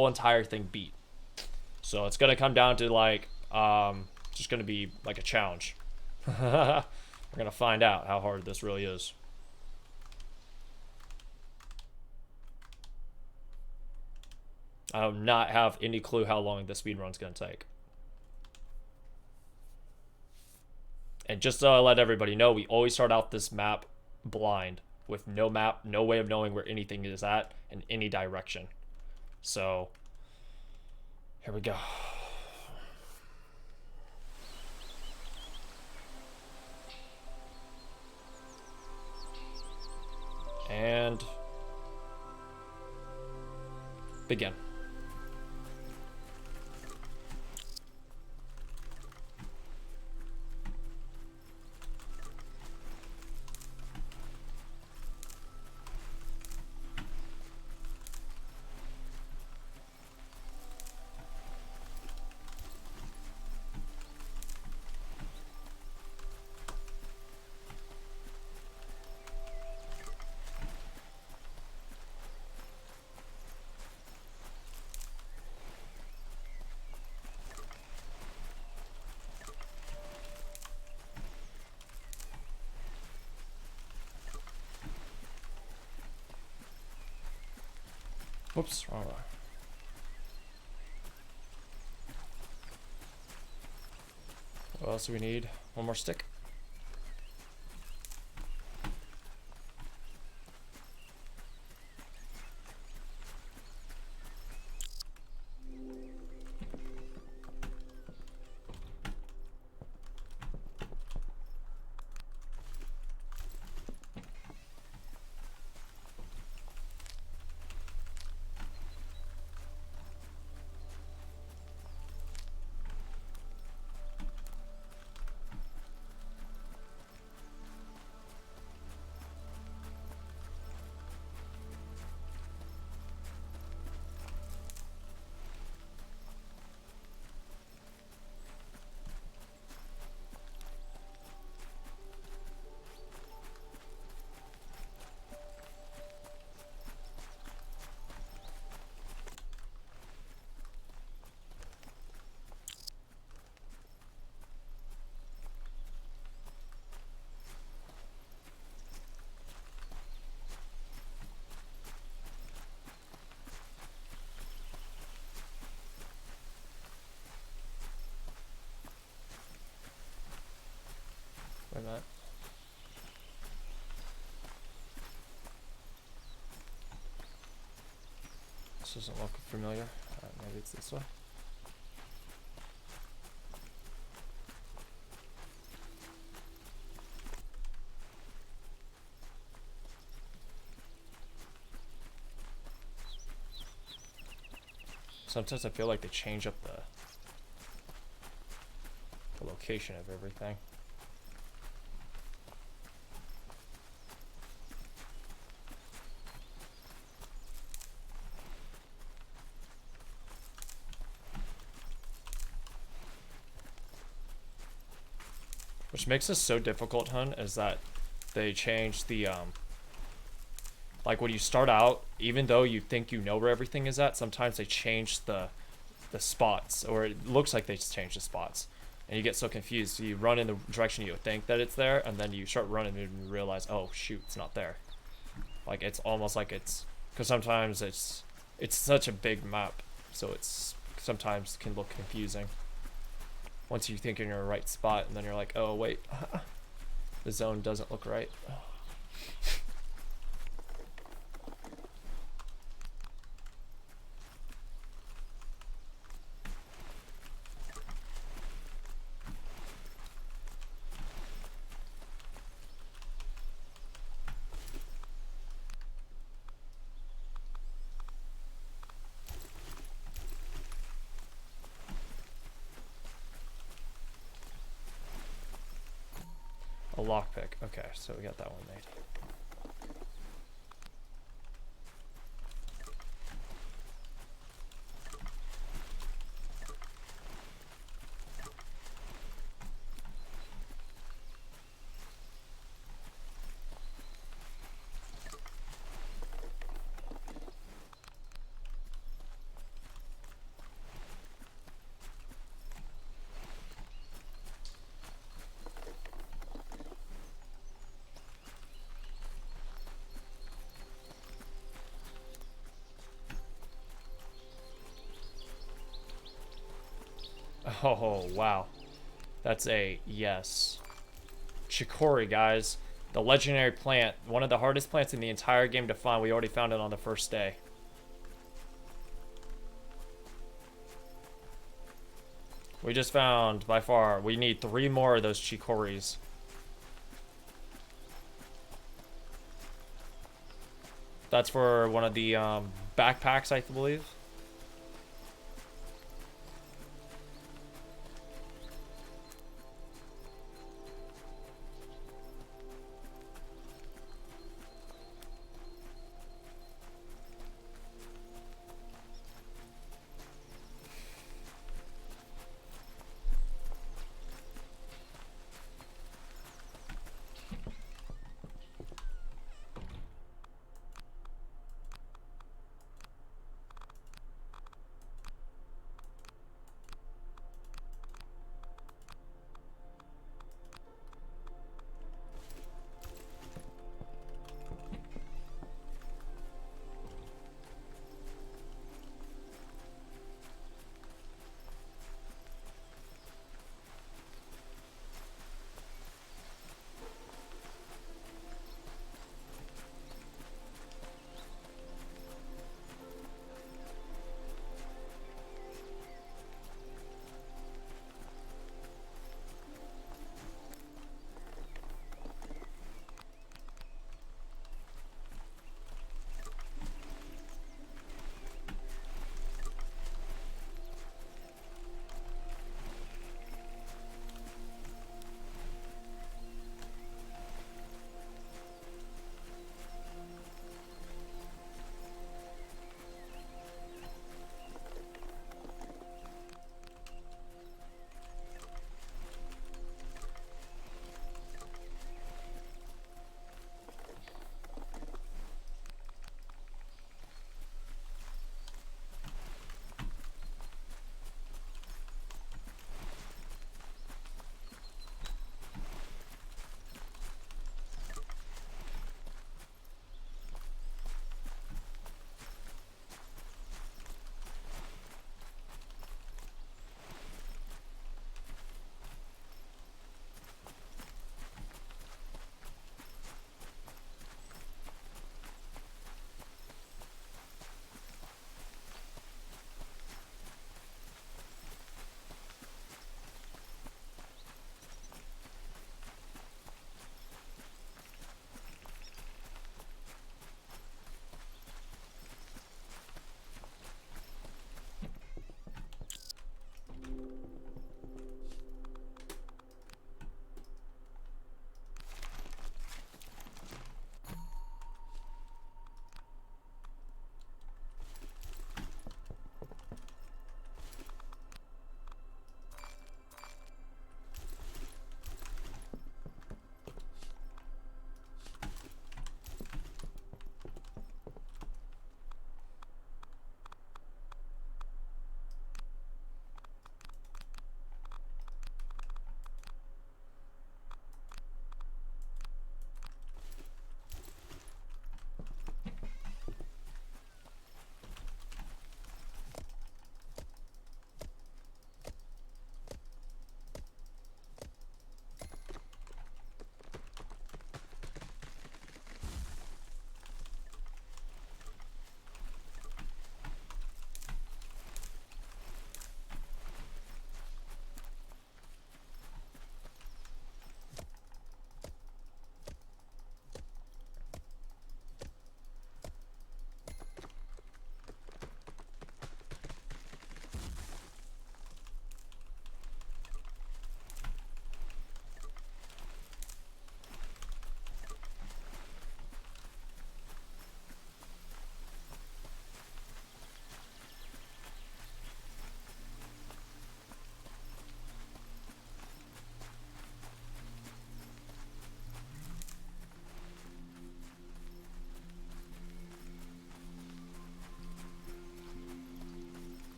whole entire thing beat. So it's gonna come down to like just gonna be like a challenge. We're gonna find out how hard this really is. I do not have any clue how long this speedrun's gonna take. And just to let everybody know, we always start out this map blind with no map, no way of knowing where anything is at in any direction. So here we go. And begin. Whoops, wrong one. What else do we need? One more stick. Wait a minute. This doesn't look familiar. Maybe it's this way. Sometimes I feel like they change up the location of everything. Which makes this so difficult, hun, is that they change the, like when you start out, even though you think you know where everything is at, sometimes they change the spots, or it looks like they just change the spots. And you get so confused. You run in the direction you think that it's there, and then you start running and you realize, oh shoot, it's not there. Like it's almost like it's, because sometimes it's such a big map, so it's sometimes can look confusing. Once you think you're in the right spot, and then you're like, oh wait, the zone doesn't look right. A lockpick. Okay, so we got that one made. Oh, wow. That's a yes. Chicory, guys. The legendary plant. One of the hardest plants in the entire game to find. We already found it on the first day. We just found, by far, we need 3 more of those chicories. That's for one of the backpacks, I believe.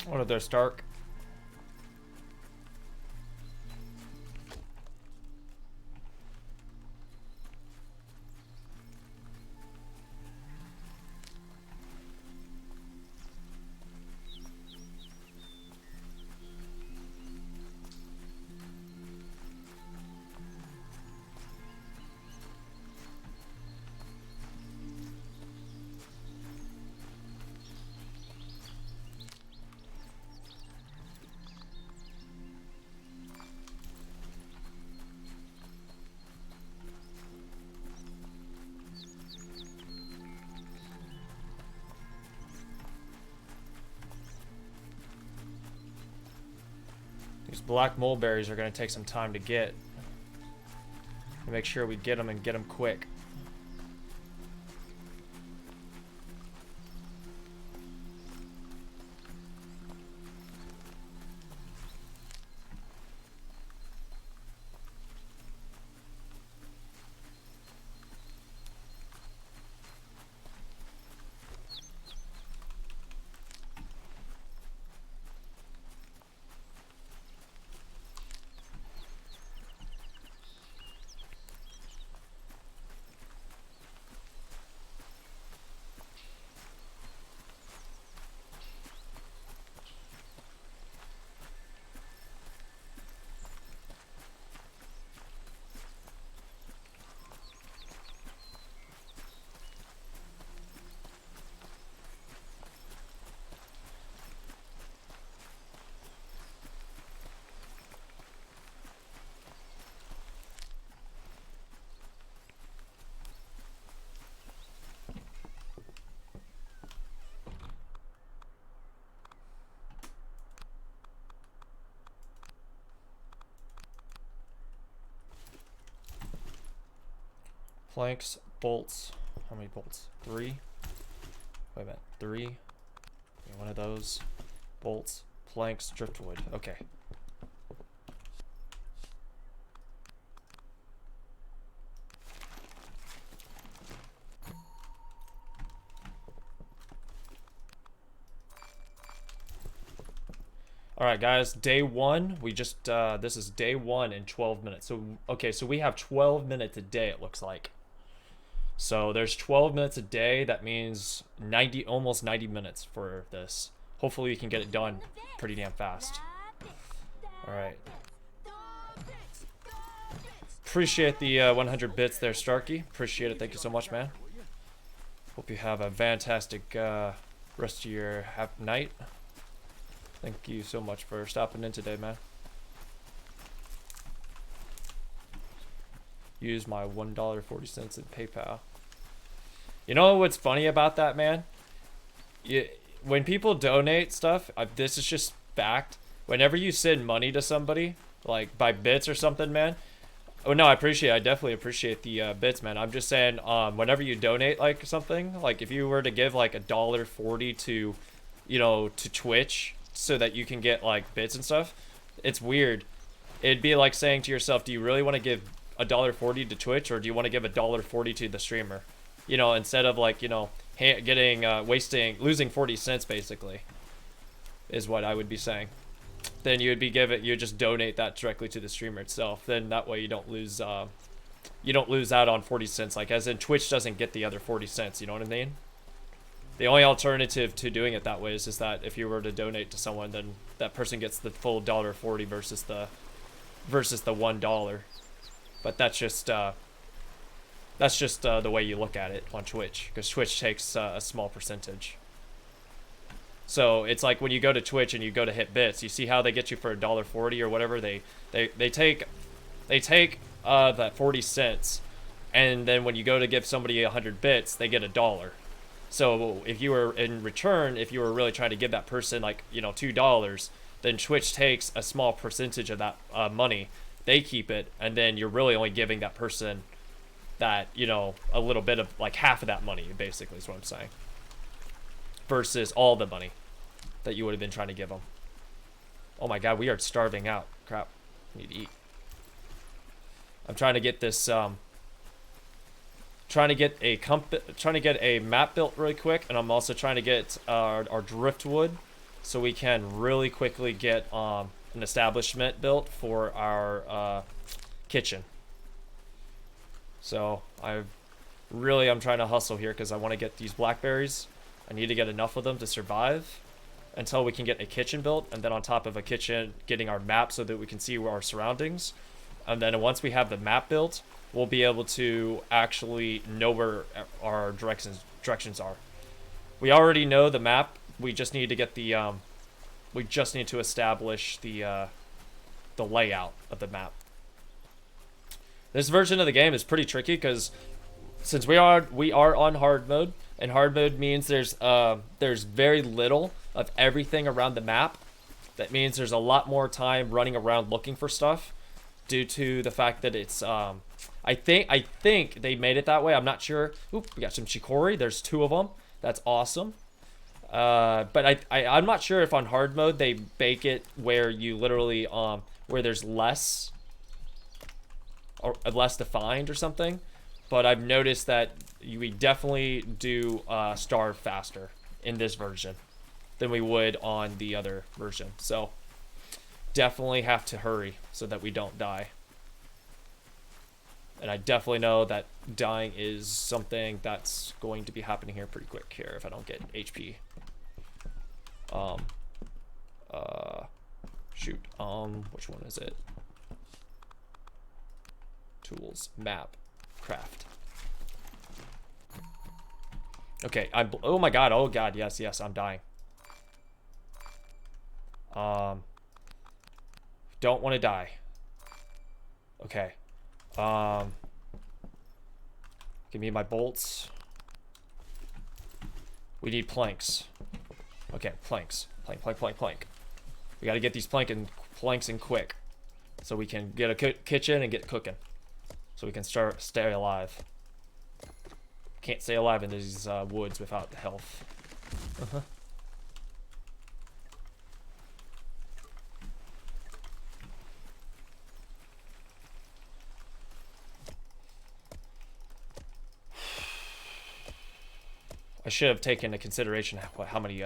One of their Stark. These black mulberries are going to take some time to get. Make sure we get them and get them quick. Planks, bolts. How many bolts? 3. Wait a minute. 3. Okay, one of those. Bolts, planks, driftwood. Okay. Alright guys, day 1, we just, this is day 1 in 12 minutes. So, okay, so we have 12 minutes a day, it looks like. So there's 12 minutes a day, that means 90, almost 90 minutes for this. Hopefully we can get it done pretty damn fast. Alright. Appreciate the 100 bits there, Starkey. Appreciate it, thank you so much, man. Hope you have a fantastic rest of your night. Thank you so much for stopping in today, man. Use my $1.40 in PayPal. You know what's funny about that, man? When people donate stuff, this is just fact. Whenever you send money to somebody, like by bits or something, man. Oh no, I definitely appreciate the bits, man. I'm just saying, whenever you donate like something, like if you were to give like $1.40 to, you know, to Twitch, so that you can get like bits and stuff, it's weird. It'd be like saying to yourself, do you really want to give $1.40 to Twitch, or do you want to give $1.40 to the streamer? You know, instead of like, you know, getting losing 40 cents basically, is what I would be saying. Then you would be you just donate that directly to the streamer itself. Then that way you don't lose out on 40 cents. Like as in Twitch doesn't get the other 40 cents. You know what I mean? The only alternative to doing it that way is that if you were to donate to someone, then that person gets the full $1.40 versus the $1. But that's just the way you look at it on Twitch, because Twitch takes a small percentage. So it's like when you go to Twitch and you go to hit bits, you see how they get you for $1.40 or whatever. They take that 40 cents, and then when you go to give somebody 100 bits, they get $1. So if you were in return, if you were really trying to give that person like, you know, $2, then Twitch takes a small percentage of that money. They keep it, and then you're really only giving that person that, you know, a little bit of like half of that money, basically, is what I'm saying, versus all the money that you would have been trying to give them. Oh my god, we are starving out. Crap, I need to eat. I'm trying to get this trying to get a map built really quick, and I'm also trying to get our driftwood so we can really quickly get an establishment built for our kitchen. So I'm trying to hustle here because I want to get these blackberries. I need to get enough of them to survive until we can get a kitchen built, and then on top of a kitchen, getting our map so that we can see where our surroundings. And then once we have the map built, we'll be able to actually know where our directions are. We already know the map. We just need to get the we just need to establish the layout of the map. This version of the game is pretty tricky because since we are on hard mode, and hard mode means there's very little of everything around the map. That means there's a lot more time running around looking for stuff, due to the fact that it's I think they made it that way. I'm not sure. Oop, we got some chicory. There's 2 of them. That's awesome. But I'm not sure if on hard mode they bake it where you literally where there's less or less defined or something. But I've noticed that we definitely do starve faster in this version than we would on the other version. So definitely have to hurry so that we don't die. And I definitely know that dying is something that's going to be happening here pretty quick here if I don't get HP. Shoot. Which one is it? Tools, map, craft. Okay, oh my god, yes, I'm dying. Don't want to die. Okay. Give me my bolts. We need planks. Okay, planks. Plank. We gotta get these planks in quick, so we can get a kitchen and get cooking, so we can stay alive. Can't stay alive in these woods without the health. I should have taken into consideration how many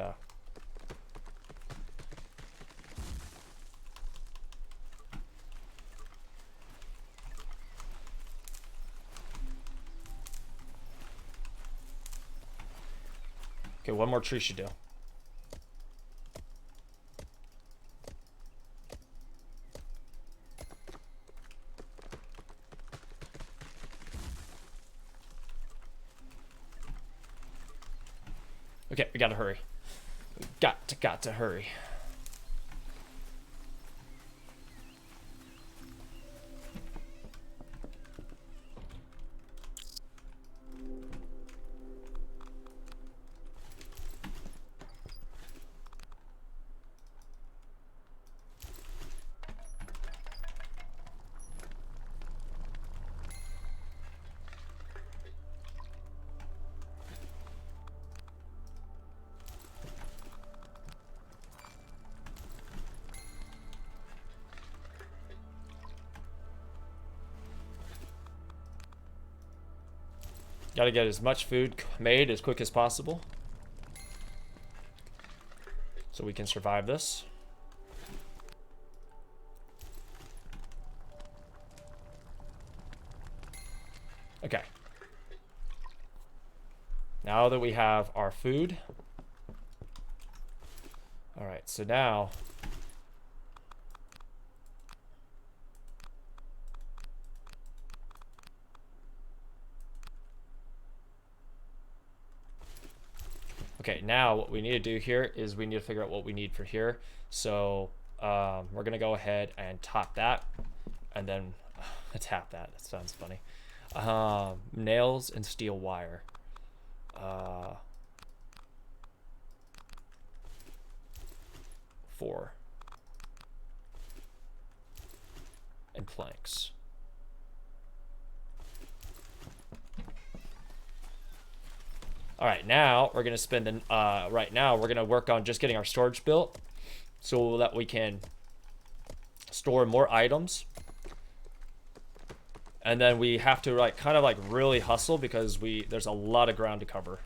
Okay, one more tree should do. Okay, we gotta hurry. We got to hurry. Gotta get as much food made as quick as possible so we can survive this. Okay. Now that we have our food. Alright, so now okay, now what we need to do here is we need to figure out what we need for here. So we're gonna go ahead and top that, and then tap that. That sounds funny. Nails and steel wire. 4 and planks. All right, now we're gonna spend right now we're gonna work on just getting our storage built so that we can store more items. And then we have to kind of really hustle because there's a lot of ground to cover.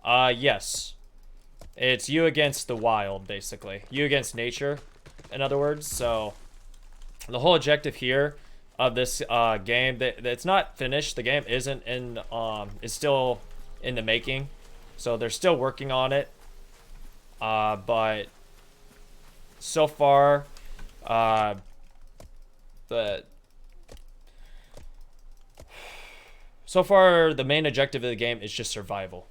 Yes. It's you against the wild, basically. You against nature, in other words. So, the whole objective here of this game, it's not finished. The game isn't in, is still in the making. So, they're still working on it. But so far, the the main objective of the game is just survival.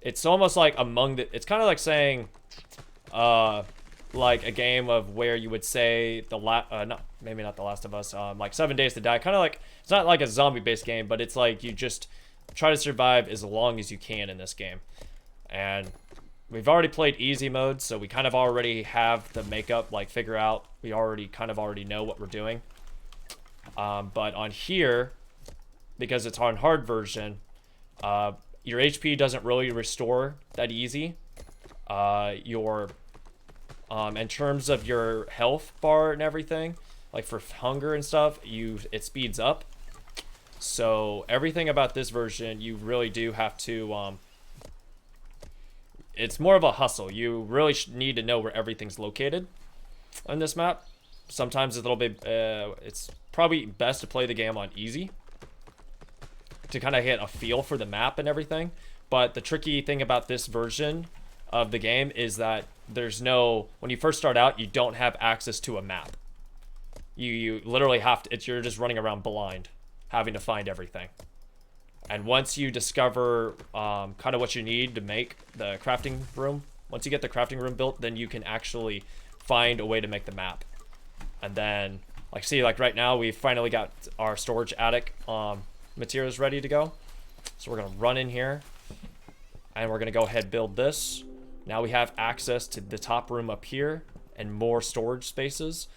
It's almost like it's kind of like saying like a game of where you would say maybe not The Last of Us, like 7 Days to Die. Kind of like, it's not like a zombie based game, but it's like you just try to survive as long as you can in this game. And we've already played easy mode, so we kind of already have the makeup like figure out. We already know what we're doing. But on here, because it's on hard version, your HP doesn't really restore that easy. In terms of your health bar and everything, like for hunger and stuff, it speeds up. So everything about this version, you really do have to, it's more of a hustle. You really need to know where everything's located on this map. Sometimes it's a little bit, it's probably best to play the game on easy to kind of get a feel for the map and everything. But the tricky thing about this version of the game is that when you first start out, you don't have access to a map. You literally have to, you're just running around blind, having to find everything. And once you discover kind of what you need to make the crafting room, once you get the crafting room built, then you can actually find a way to make the map. And then, like right now, we finally got our storage attic materials ready to go. So we're gonna run in here and we're gonna go ahead and build this. Now we have access to the top room up here and more storage spaces.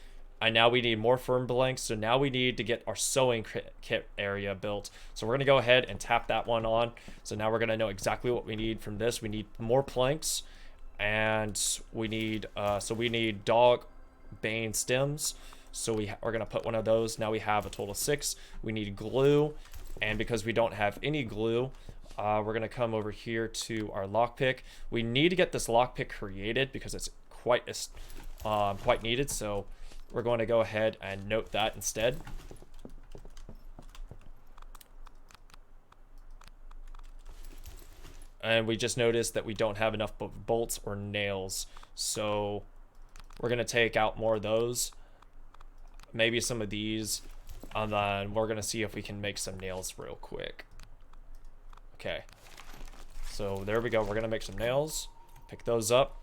And now we need more firm blanks. So now we need to get our sewing kit area built. So we're gonna go ahead and tap that one on. So now we're gonna know exactly what we need from this. We need more planks, and we need dog bane stems. So we're gonna put one of those. Now we have a total of 6. We need glue, and because we don't have any glue, we're gonna come over here to our lockpick. We need to get this lockpick created because it's quite needed. So we're going to go ahead and note that instead. And we just noticed that we don't have enough bolts or nails, so we're gonna take out more of those, maybe some of these, and then we're gonna see if we can make some nails real quick. Okay, so there we go. We're gonna make some nails, pick those up,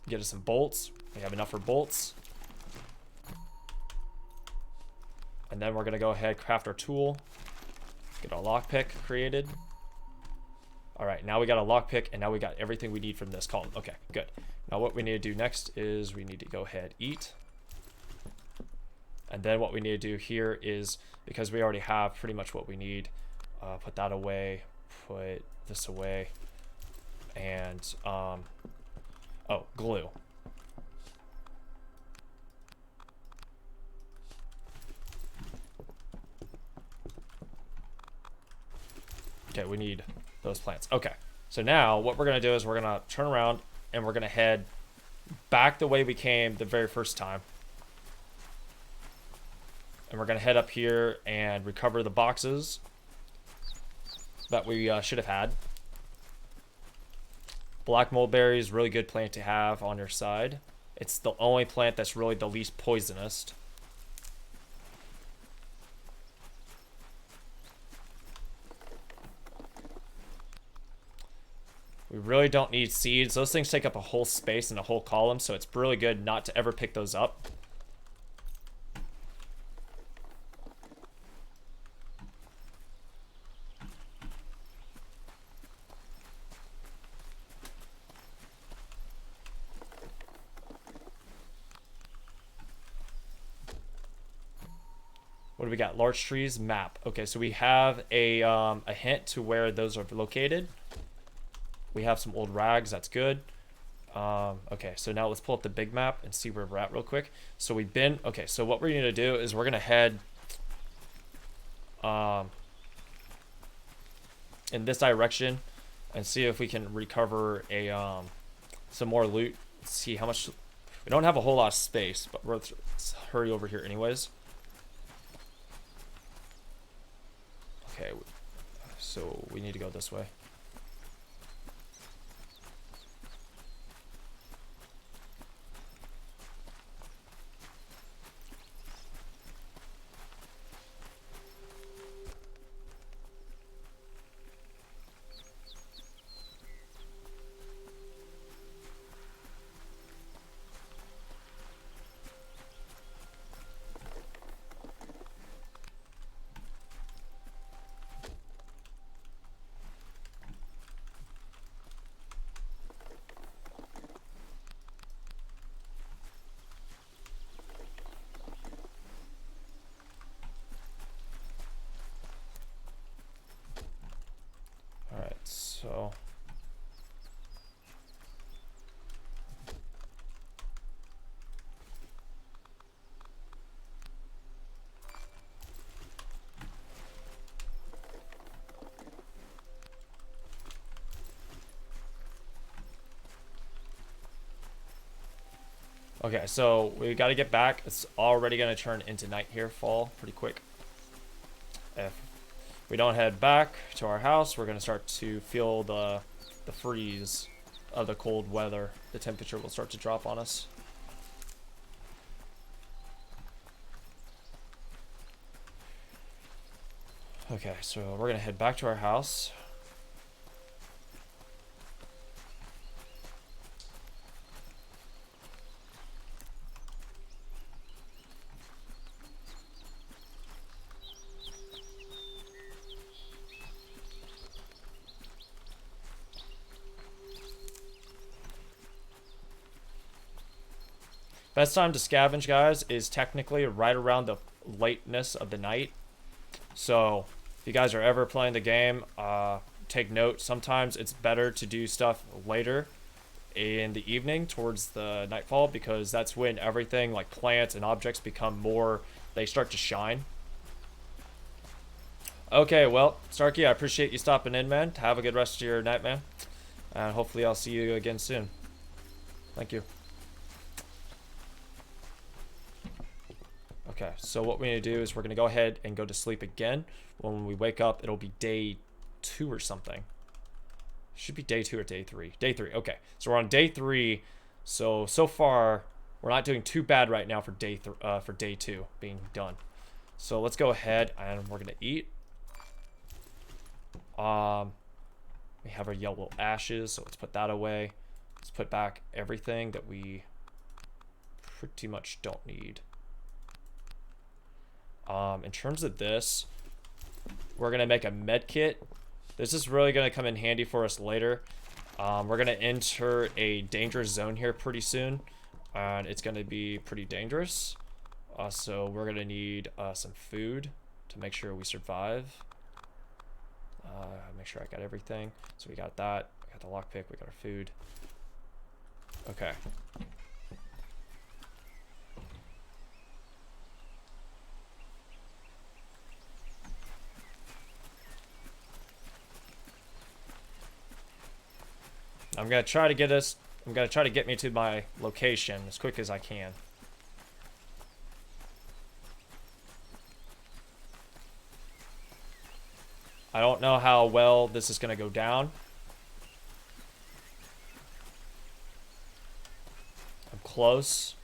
get us some bolts. We have enough for bolts. And then we're gonna go ahead, craft our tool, get our lockpick created. All right, now we got a lockpick, and now we got everything we need from this column. Okay, good. Now what we need to do next is we need to go ahead, eat. And then what we need to do here is, because we already have pretty much what we need, put that away, put this away, and glue. Okay, we need those plants. Okay, so now what we're gonna do is we're gonna turn around and we're gonna head back the way we came the very first time. And we're gonna head up here and recover the boxes that we should have had. Black mulberry is a really good plant to have on your side. It's the only plant that's really the least poisonous. We really don't need seeds. Those things take up a whole space and a whole column, so it's really good not to ever pick those up. What do we got? Large trees, map. Okay, so we have a hint to where those are located. We have some old rags, that's good. Okay, so now let's pull up the big map and see where we're at real quick. So okay, so what we're gonna do is we're gonna head in this direction, and see if we can recover a some more loot. See how much. We don't have a whole lot of space, but let's hurry over here anyways. Okay, so we need to go this way. Alright, so okay, so we got to get back. It's already going to turn into night here, fall pretty quick. If we don't head back to our house, we're going to start to feel the freeze of the cold weather. The temperature will start to drop on us. Okay, so we're going to head back to our house. Best time to scavenge, guys, is technically right around the lateness of the night. So if you guys are ever playing the game, take note. Sometimes it's better to do stuff later in the evening towards the nightfall, because that's when everything like plants and objects become more, they start to shine. Okay, well, Starkey, I appreciate you stopping in, man. Have a good rest of your night, man. And hopefully I'll see you again soon. Thank you. Okay, so what we need to do is we're going to go ahead and go to sleep again. When we wake up, it'll be day 2 or something. Should be day 2 or day 3. Day 3, okay. So we're on day 3. So far, we're not doing too bad right now for day 2 being done. So let's go ahead and we're going to eat. We have our yellow ashes, so let's put that away. Let's put back everything that we pretty much don't need. In terms of this, we're going to make a med kit. This is really going to come in handy for us later. We're going to enter a dangerous zone here pretty soon, and it's going to be pretty dangerous. So we're going to need some food to make sure we survive. Make sure I got everything. So we got that. We got the lockpick. We got our food. Okay. I'm gonna try to get me to my location as quick as I can. I don't know how well this is gonna go down. I'm close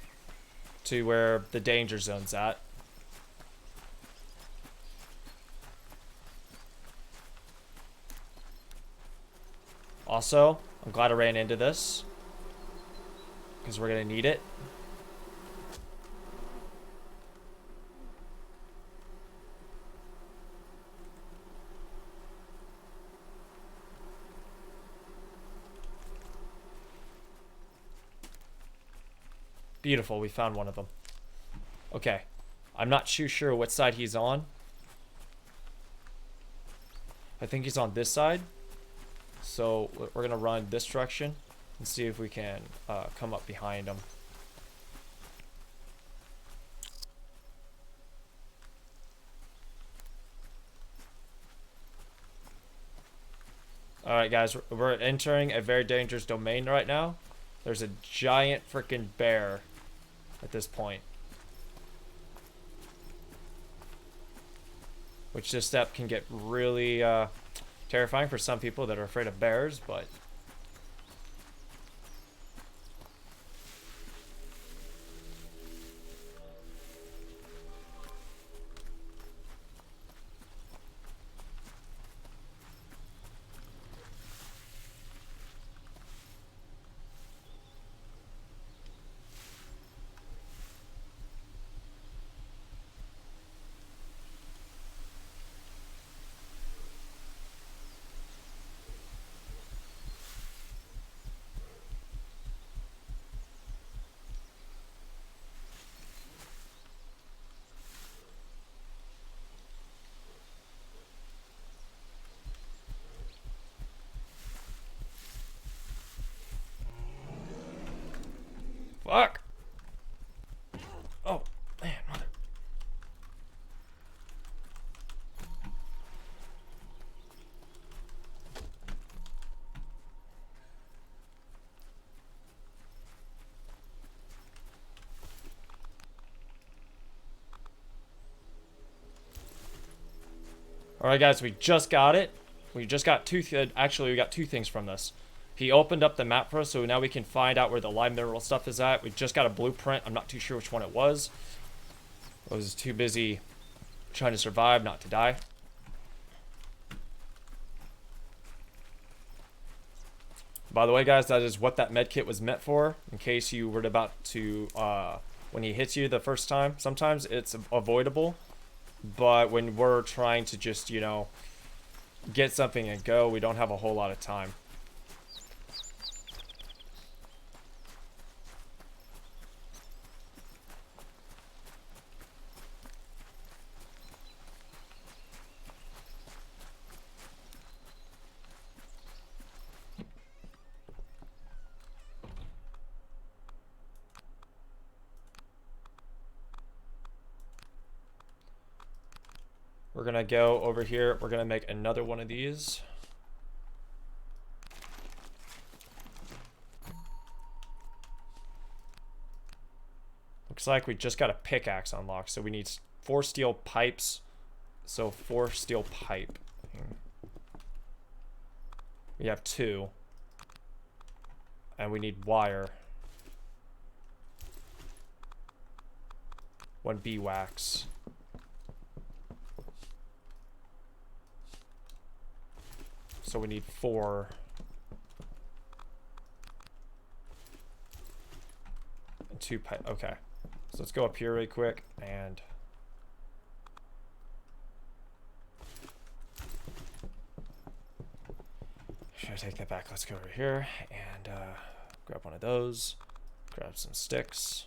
to where the danger zone's at. Also, I'm glad I ran into this, because we're going to need it. Beautiful, we found one of them. Okay, I'm not too sure what side he's on. I think he's on this side. So we're going to run this direction and see if we can come up behind him. Alright, guys, we're entering a very dangerous domain right now. There's a giant freaking bear at this point. Which this step can get really terrifying for some people that are afraid of bears, but... Fuck! Oh, man, mother. Alright, guys, we just got it. We just got two... actually, we got two things from this. He opened up the map for us, so now we can find out where the lime mineral stuff is at. We just got a blueprint. I'm not too sure which one it was. I was too busy trying to survive, not to die. By the way, guys, that is what that med kit was meant for. In case you were about to... when he hits you the first time, sometimes it's avoidable. But when we're trying to just, you know, get something and go, we don't have a whole lot of time. We're gonna go over here. We're gonna make another one of these. Looks like we just got a pickaxe unlocked, so we need 4 steel pipes. So 4 steel pipe. We have 2. And we need wire. 1 beeswax. So we need 4. And 2 pipe. Okay. So let's go up here really quick and should I take that back? Let's go over here and grab one of those. Grab some sticks.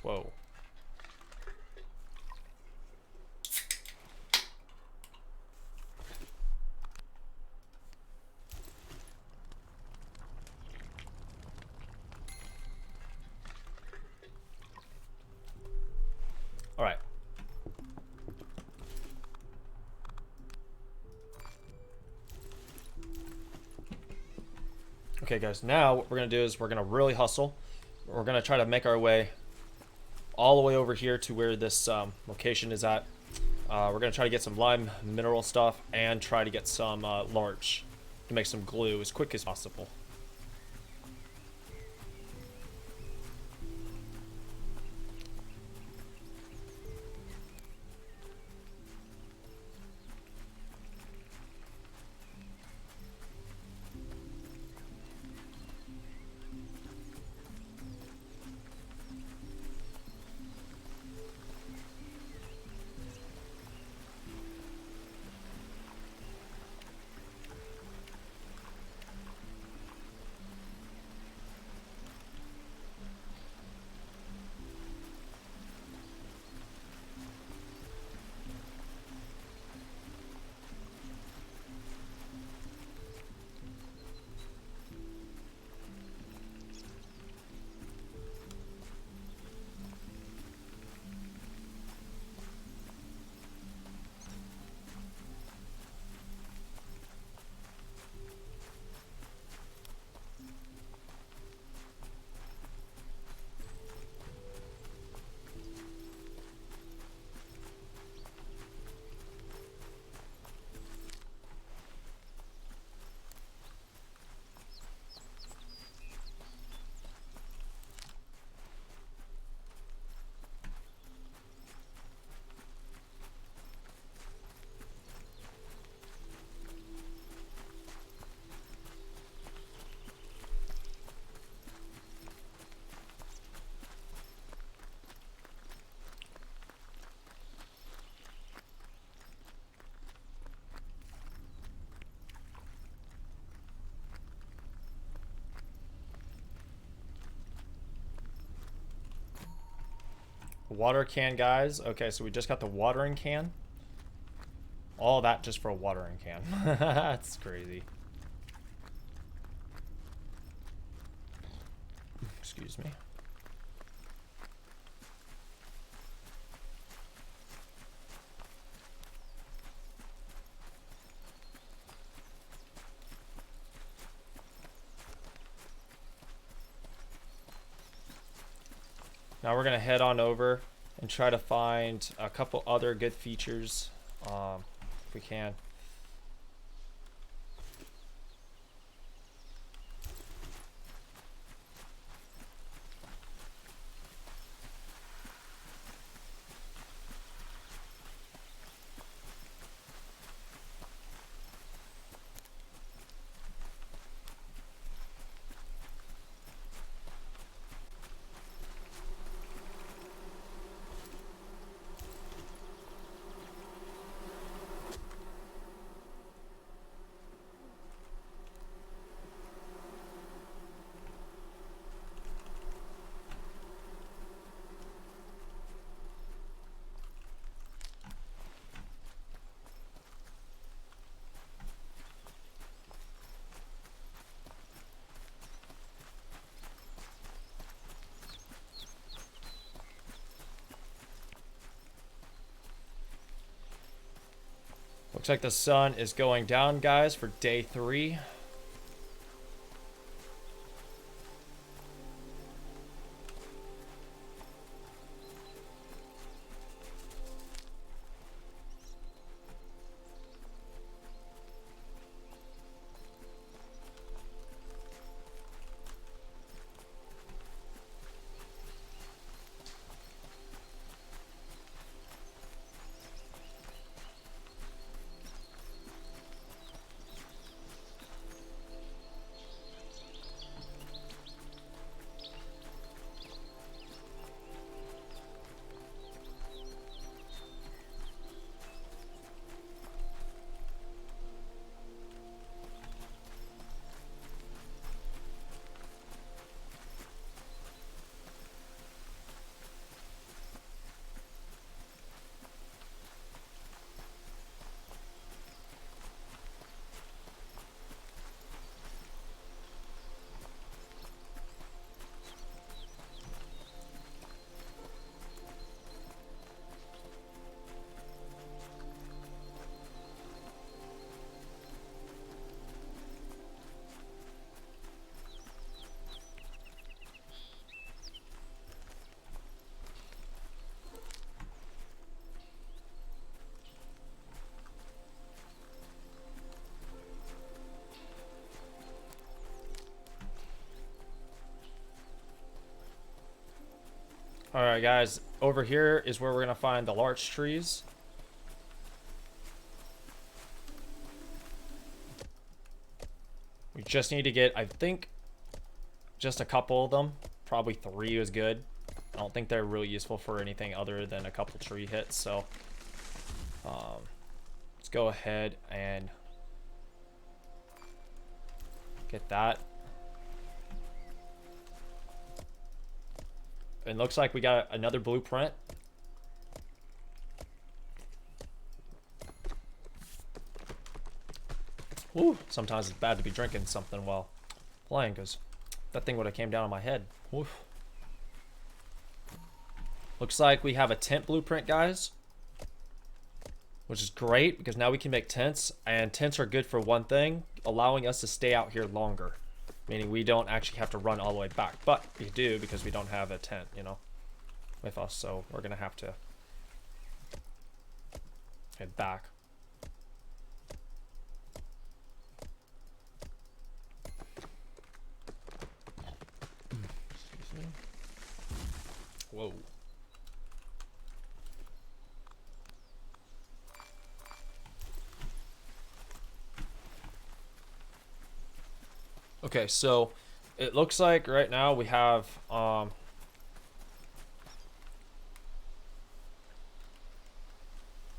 Whoa. All right. Okay, guys, now what we're going to do is we're going to really hustle. We're going to try to make our way all the way over here to where this location is at. We're going to try to get some lime mineral stuff and try to get some larch to make some glue as quick as possible. Water can, guys. Okay, so we just got the watering can. All that just for a watering can. That's crazy. Excuse me. Now we're gonna head on over and try to find a couple other good features, if we can. Looks like the sun is going down, guys, for day 3. Alright, guys, over here is where we're going to find the larch trees. We just need to get, I think, just a couple of them. Probably 3 is good. I don't think they're really useful for anything other than a couple tree hits, so let's go ahead and get that. And looks like we got another blueprint. Ooh, sometimes it's bad to be drinking something while playing, because that thing would have came down on my head. Oof. Looks like we have a tent blueprint, guys, which is great because now we can make tents, and tents are good for one thing, allowing us to stay out here longer, meaning we don't actually have to run all the way back, but we do because we don't have a tent, you know, with us, so we're gonna have to head back. Excuse me. Whoa. Okay, so it looks like right now we have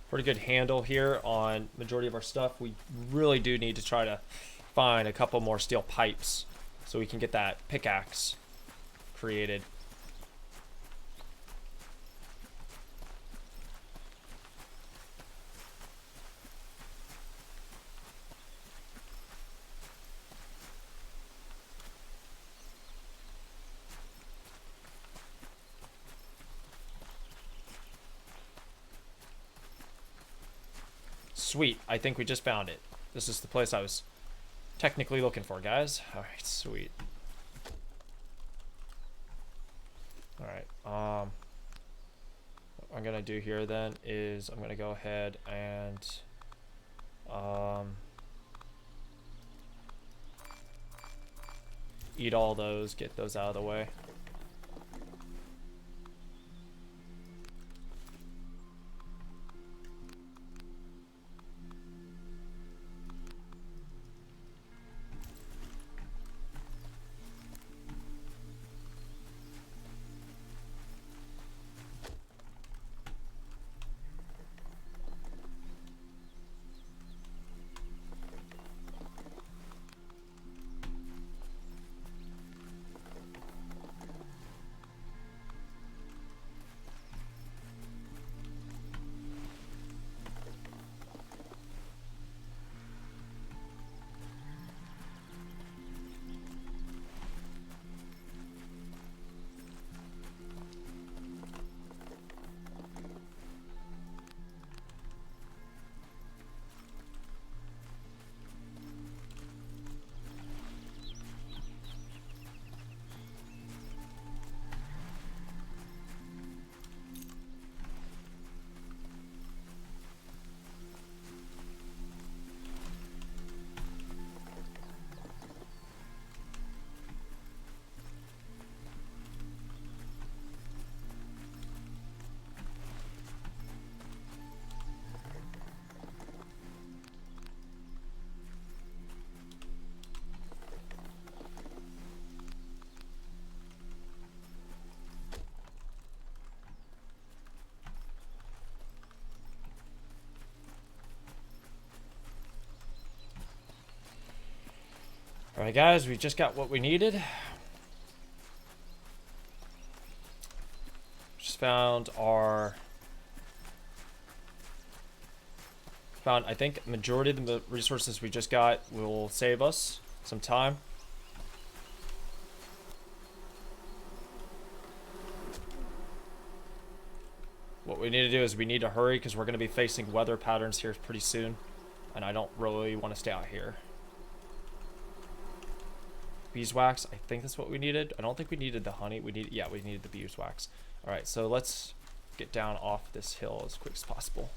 pretty good handle here on majority of our stuff. We really do need to try to find a couple more steel pipes so we can get that pickaxe created. Sweet. I think we just found it. This is the place I was technically looking for, guys. Alright, sweet. Alright, what I'm gonna do here then is I'm gonna go ahead and eat all those, get those out of the way. Alright guys, we just got what we needed. Just found I think majority of the resources we just got will save us some time. What we need to do is we need to hurry because we're going to be facing weather patterns here pretty soon. And I don't really want to stay out here. Beeswax, I think that's what we needed. I don't think we needed the honey. We needed the beeswax. Alright, so let's get down off this hill as quick as possible.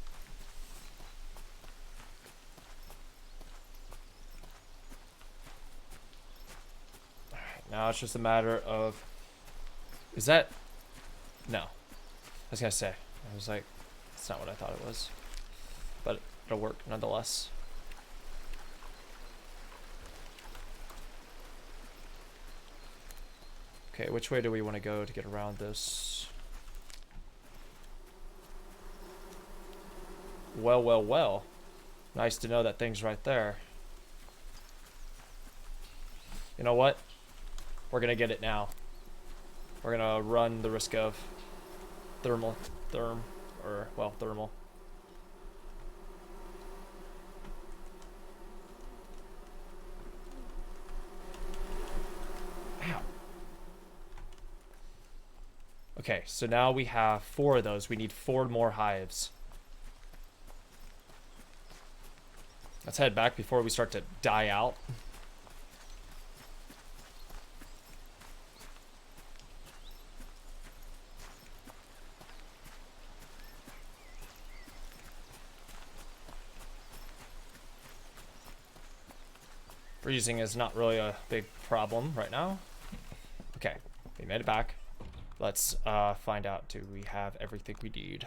Alright, now it's just a matter of... Is that... No. I was gonna say. I was like, that's not what I thought it was. But it'll work nonetheless. Okay, which way do we want to go to get around this? Well, well, well. Nice to know that thing's right there. You know what? We're gonna get it now. We're gonna run the risk of thermal. Ow. Okay, so now we have 4 of those. We need 4 more hives. Let's head back before we start to die out. Freezing is not really a big problem right now. Okay, we made it back. Let's find out, do we have everything we need?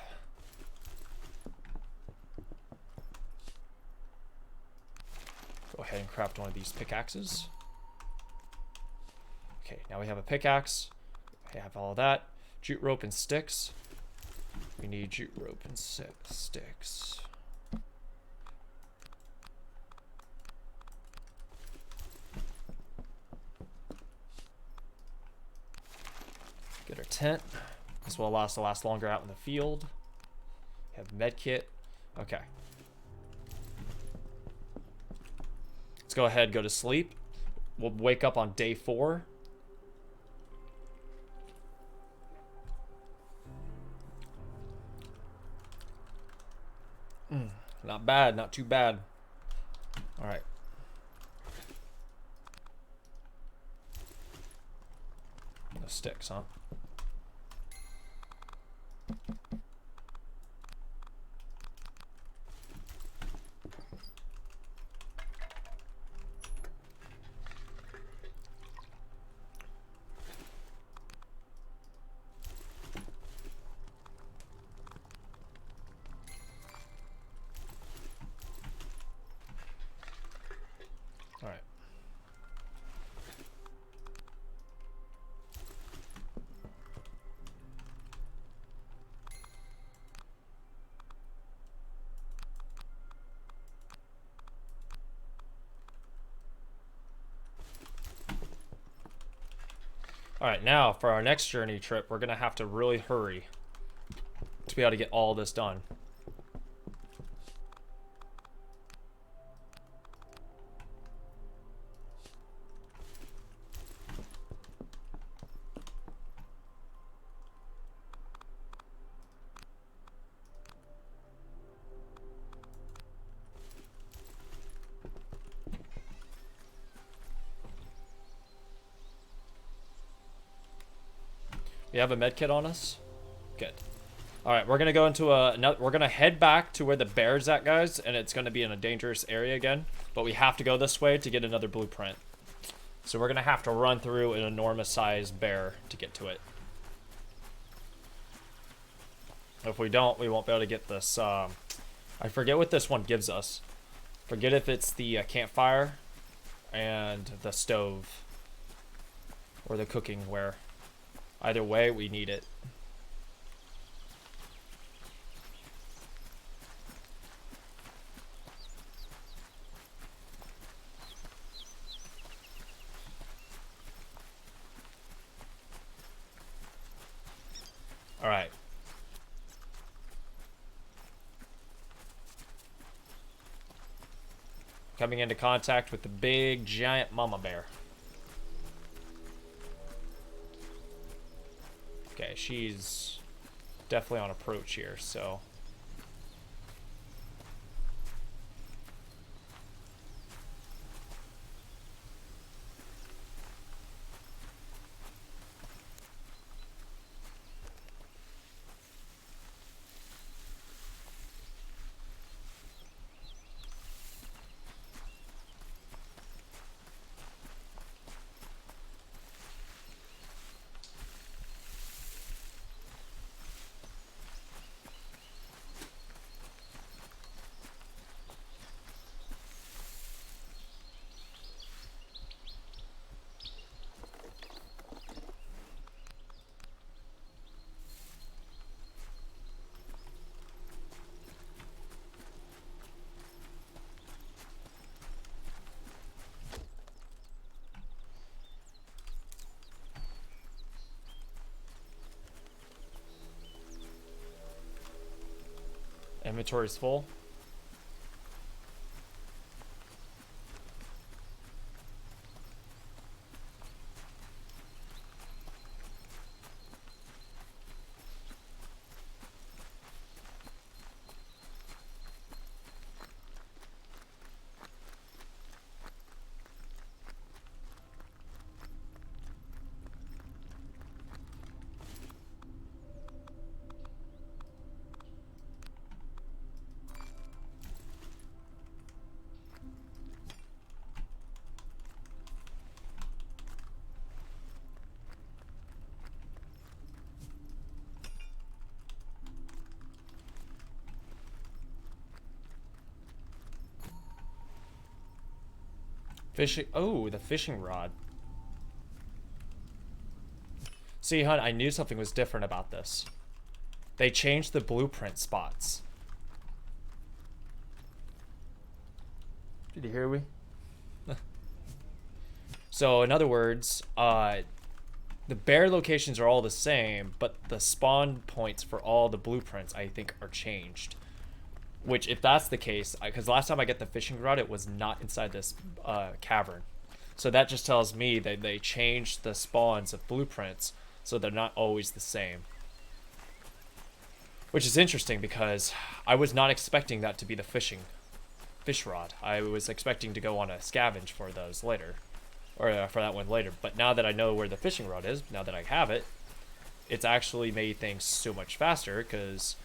Go ahead and craft one of these pickaxes. Okay, now we have a pickaxe. We have all that. Jute rope and sticks. We need jute rope and sticks. Get our tent. This will allow us to last longer out in the field. Have med kit. Okay. Let's go ahead and go to sleep. We'll wake up on day 4. Not bad, not too bad. Alright. No sticks, huh? Alright. Alright, now for our next journey trip, we're gonna have to really hurry to be able to get all this done. We have a med kit on us? Good. Alright, we're gonna go into we're gonna head back to where the bear's at, guys, and it's gonna be in a dangerous area again. But we have to go this way to get another blueprint. So we're gonna have to run through an enormous sized bear to get to it. If we don't, we won't be able to get this, I forget what this one gives us. Forget if it's the campfire and the stove. Or the cooking ware. Either way, we need it. Alright. Coming into contact with the big, giant mama bear. Okay, she's definitely on approach here, so... Inventory's full. Fishing. Oh, the fishing rod. See, hun, I knew something was different about this. They changed the blueprint spots. Did you hear me? So, in other words, the bear locations are all the same, but the spawn points for all the blueprints, I think, are changed. Which, if that's the case, because last time I got the fishing rod, it was not inside this cavern. So that just tells me that they changed the spawns of blueprints, so they're not always the same. Which is interesting because I was not expecting that to be the fish rod. I was expecting to go on a scavenge for those later, or for that one later. But now that I know where the fishing rod is, now that I have it, it's actually made things so much faster because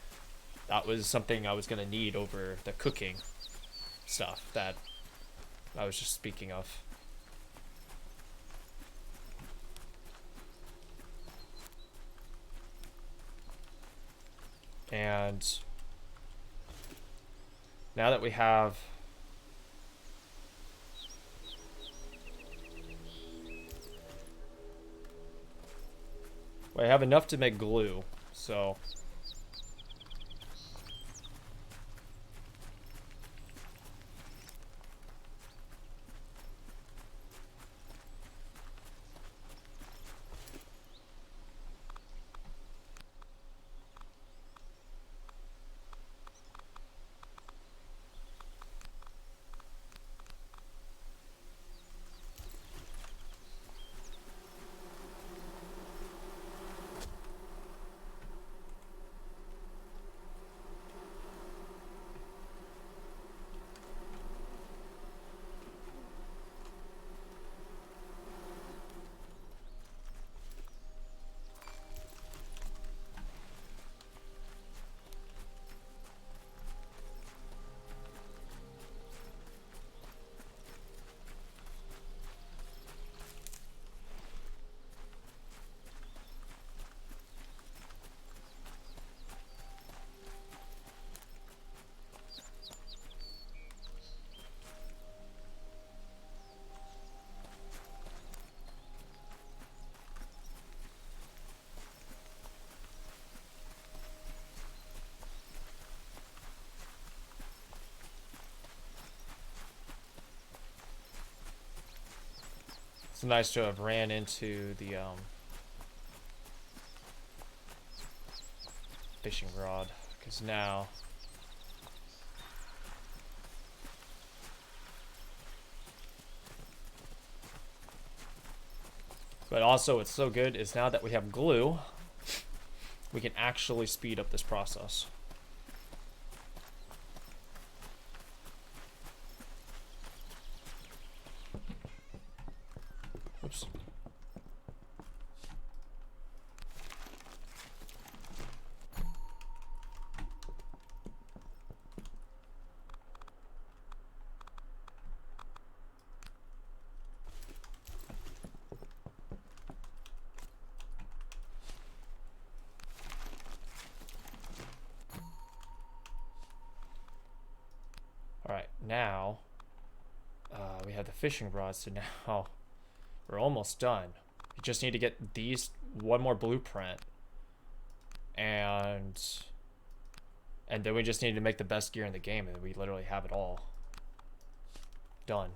that was something I was gonna need over the cooking stuff that I was just speaking of. And now that we have I have enough to make glue, so it's nice to have ran into the fishing rod, because now but also what's so good is now that we have glue, we can actually speed up this process. Oops. Alright, now we have the fishing rod, so now we're almost done. We just need to get these one more blueprint, and then we just need to make the best gear in the game, and we literally have it all done.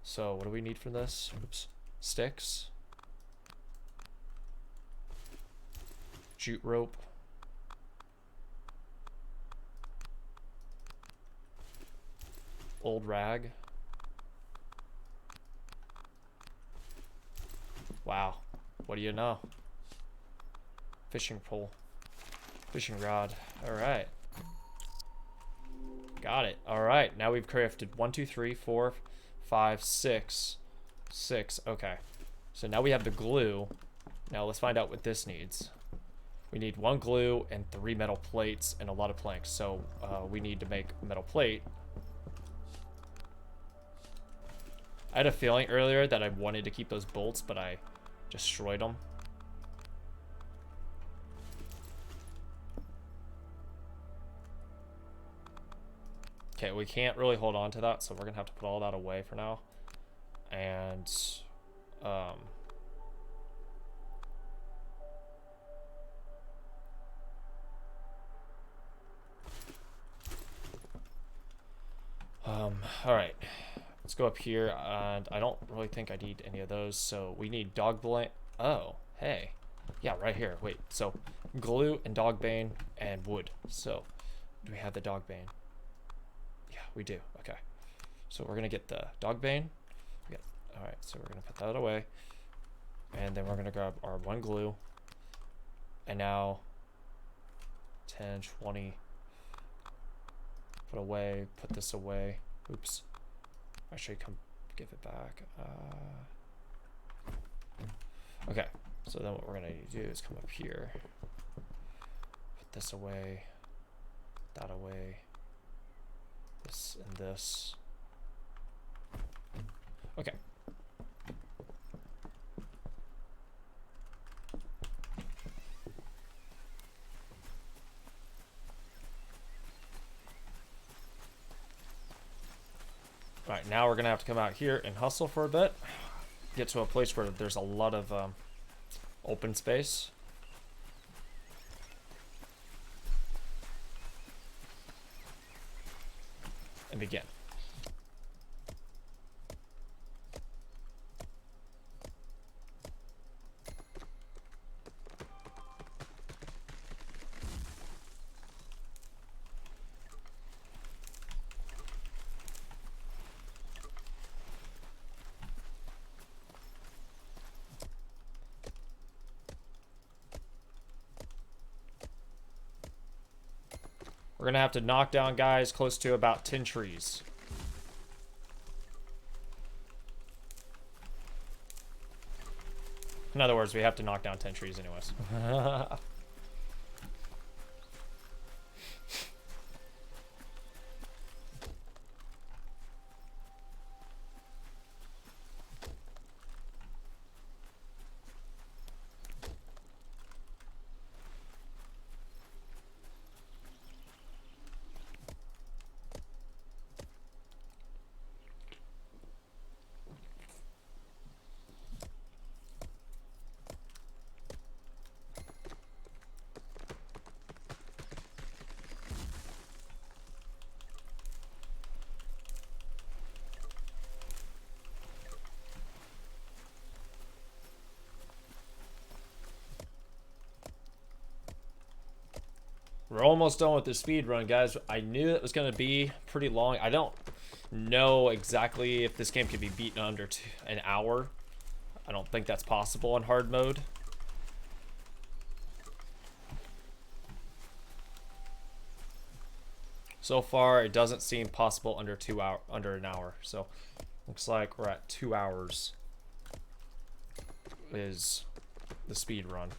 So what do we need for this? Oops. Sticks, jute rope, old rag. Wow, what do you know? Fishing pole, fishing rod. All right, got it. All right, now we've crafted 1 2 3 4 5 6 6. Okay, so now we have the glue. Now let's find out what this needs. We need 1 glue and 3 metal plates and a lot of planks. So we need to make a metal plate. I had a feeling earlier that I wanted to keep those bolts, but I destroyed them. Okay, we can't really hold on to that, so we're gonna have to put all that away for now. And all right, let's go up here, and I don't really think I need any of those, so we need dog blank. Oh, hey, yeah, right here. Wait, so glue and dog bane and wood. So do we have the dog bane? Yeah, we do. Okay, so we're gonna get the dog bane. All right, so we're gonna put that away, and then we're gonna grab our 1 glue And now 10, 20. Put away, put this away. Oops. Actually, come give it back. Okay, so then what we're gonna need to do is come up here. Put this away, that away, this and this. Okay. All right, now we're gonna have to come out here and hustle for a bit. Get to a place where there's a lot of open space. And begin. We're gonna have to knock down guys close to about 10 trees. In other words, we have to knock down 10 trees anyways. We're almost done with the speed run, guys. I knew it was going to be pretty long. I don't know exactly if this game can be beaten under an hour. I don't think that's possible in hard mode. So far, it doesn't seem possible under an hour. So, looks like we're at 2 hours is the speed run.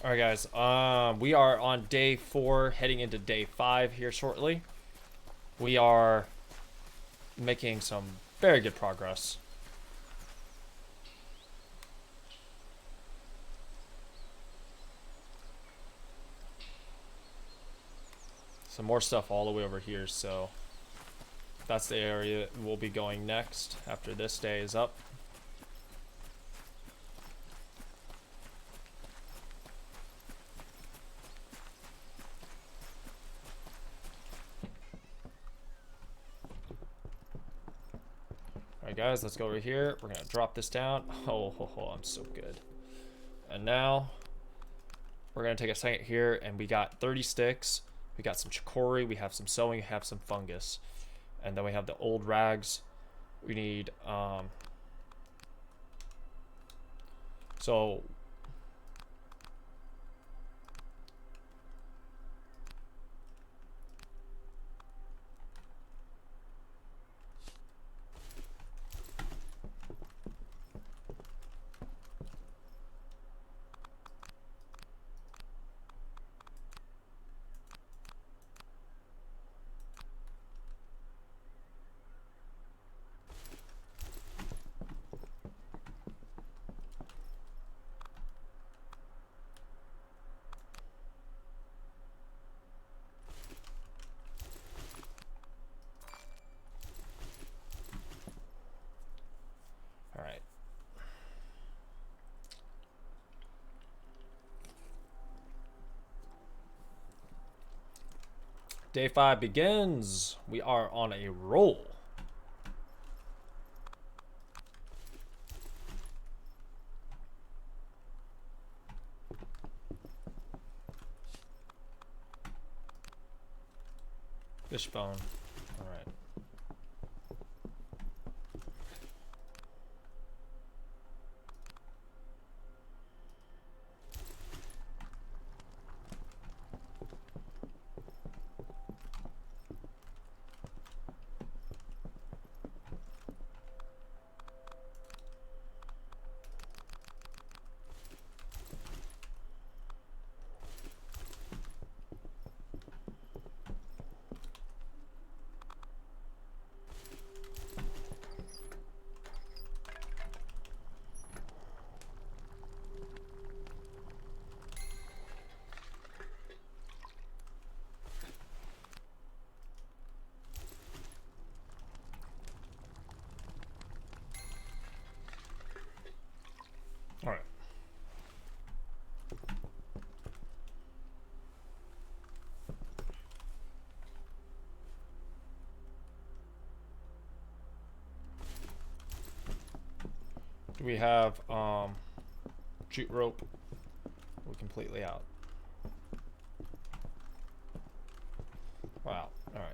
All right, guys. We are on day 4, heading into day 5 here shortly. We are making some very good progress. Some more stuff all the way over here, so that's the area we'll be going next after this day is up. Alright guys, let's go over here. We're gonna drop this down. Oh, I'm so good. And now we're gonna take a second here, and we got 30 sticks. We got some chicory, we have some sewing, we have some fungus. And then we have the old rags. We need so alright. Day 5 begins. We are on a roll. Fishbone. Alright. Alright. Do we have jute rope? We're completely out. Wow. Alright.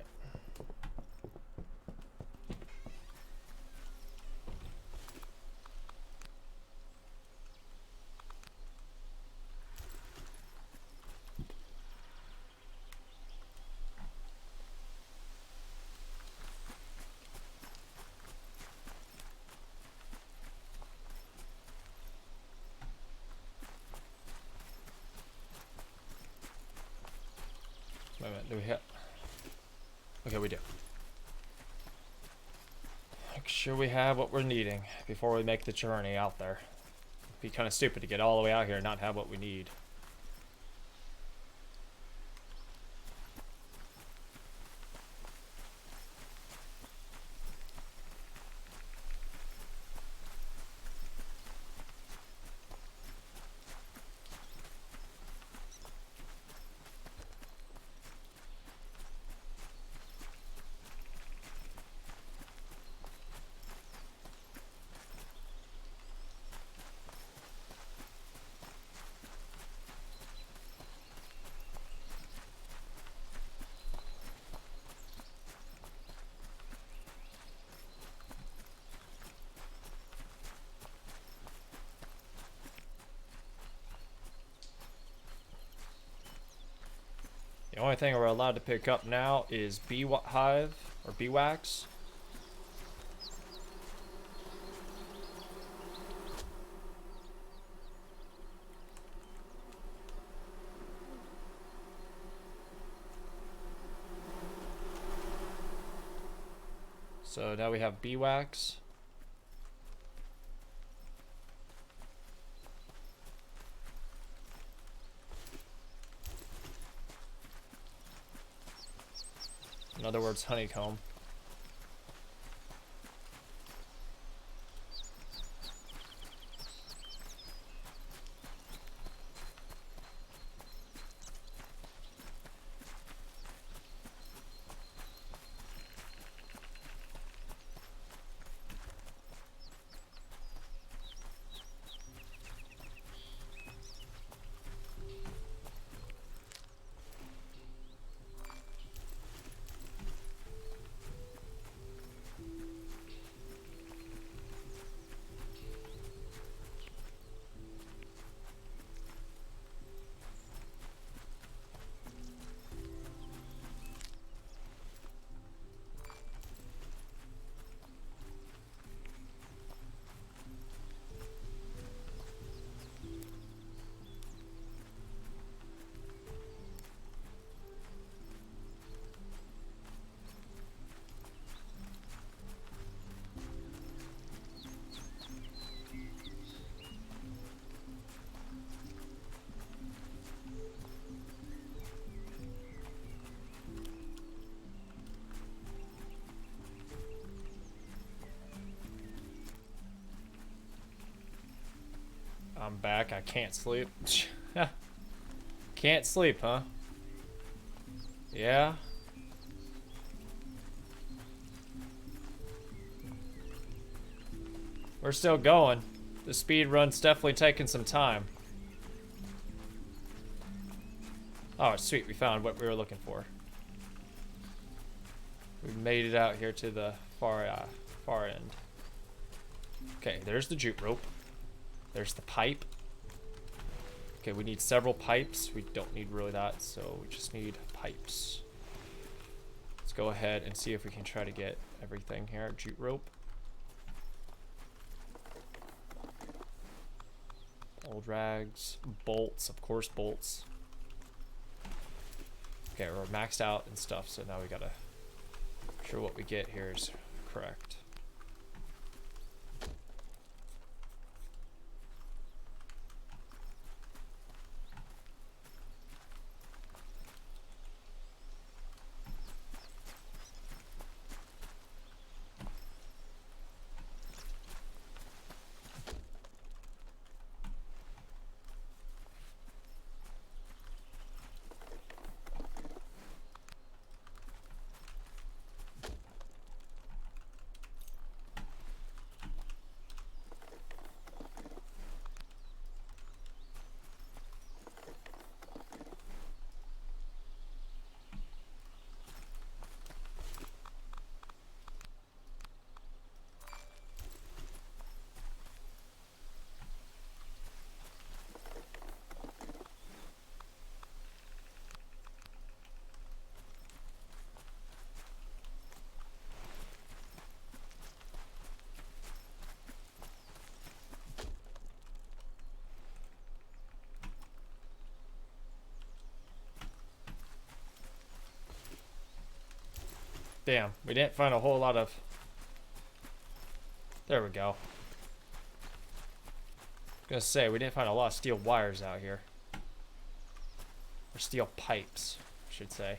Wait a minute, do we have... Okay, we do. Make sure we have what we're needing before we make the journey out there. It'd be kind of stupid to get all the way out here and not have what we need. The only thing we're allowed to pick up now is beehive or beeswax. So now we have beeswax. In other words, honeycomb. I'm back. I can't sleep. Can't sleep, huh? Yeah. We're still going. The speed run's definitely taking some time. Oh, sweet. We found what we were looking for. We made it out here to the far end. Okay, there's the jute rope. There's the pipe. Okay, we need several pipes. We don't need really that, so we just need pipes. Let's go ahead and see if we can try to get everything here. Jute rope. Old rags. Bolts, of course, bolts. Okay, we're maxed out and stuff, so now we gotta make sure what we get here is correct. Damn, we didn't find a whole lot of... There we go. I was gonna say, we didn't find a lot of steel wires out here. Or steel pipes, I should say.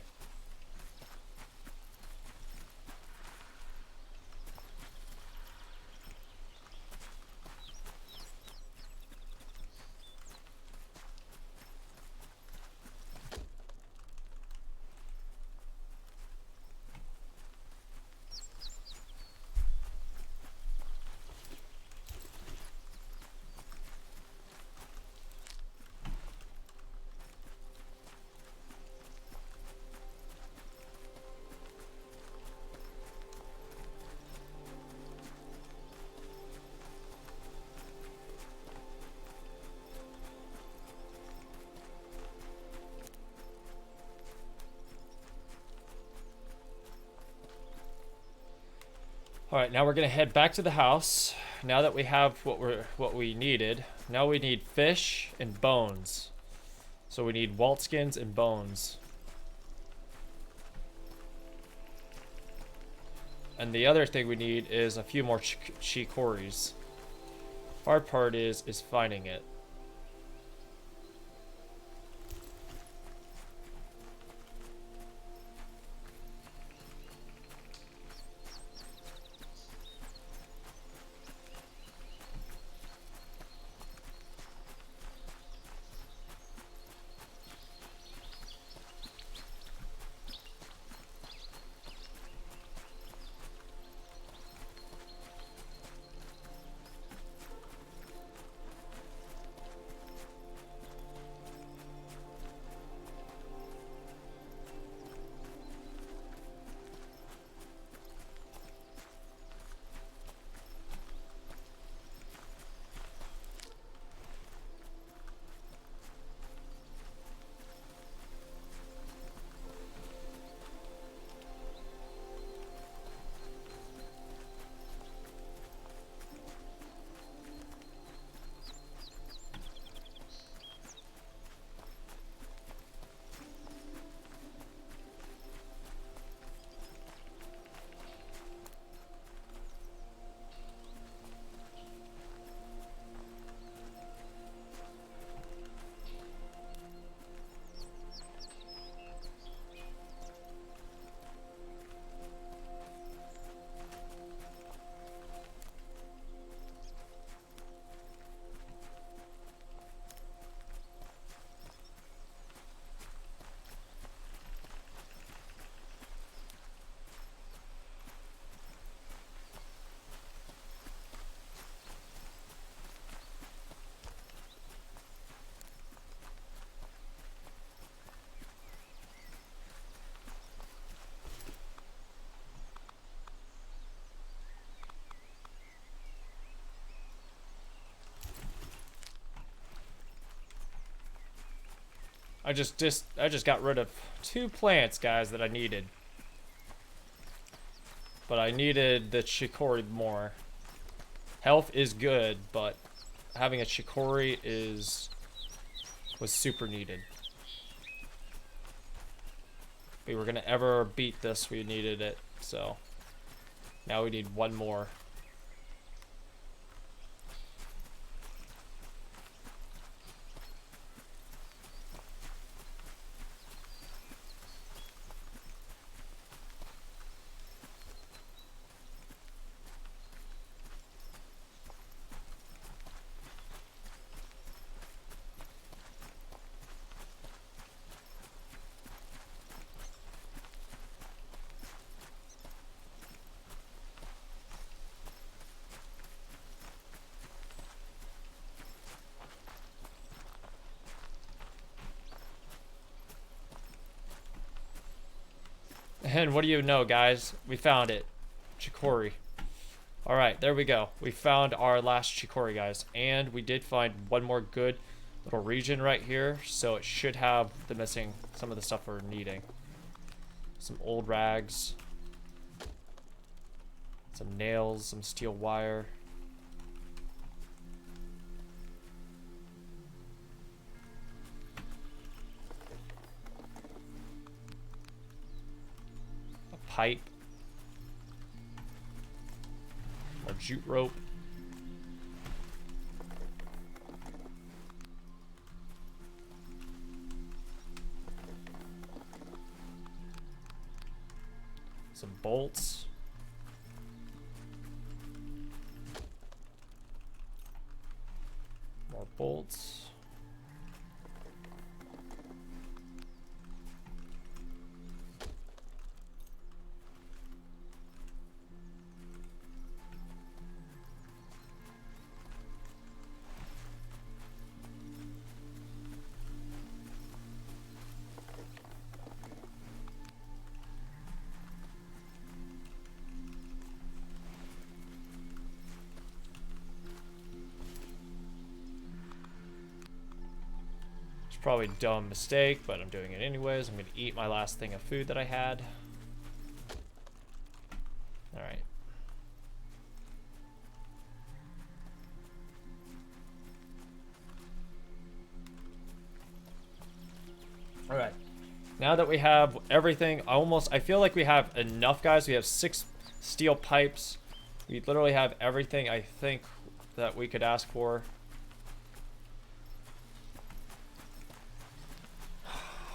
Alright, now we're gonna head back to the house. Now that we have what we needed, now we need fish and bones. So we need walt skins and bones. And the other thing we need is a few more chikoris. Hard part is finding it. I just got rid of 2 plants, guys, that I needed. But I needed the chikori more. Health is good, but having a chikori was super needed. If we were gonna ever beat this, we needed it. So now we need 1 more. And what do you know, guys? We found it. Chikori. Alright, there we go. We found our last chikori, guys. And we did find 1 more good little region right here. So it should have the missing, some of the stuff we're needing. Some old rags. Some nails, some steel wire. Pipe, or jute rope, some bolts, more bolts. Probably a dumb mistake, but I'm doing it anyways. I'm gonna eat my last thing of food that I had. Alright. Alright. Now that we have everything, I feel like we have enough, guys. We have 6 Steel pipes. We literally have everything I think that we could ask for.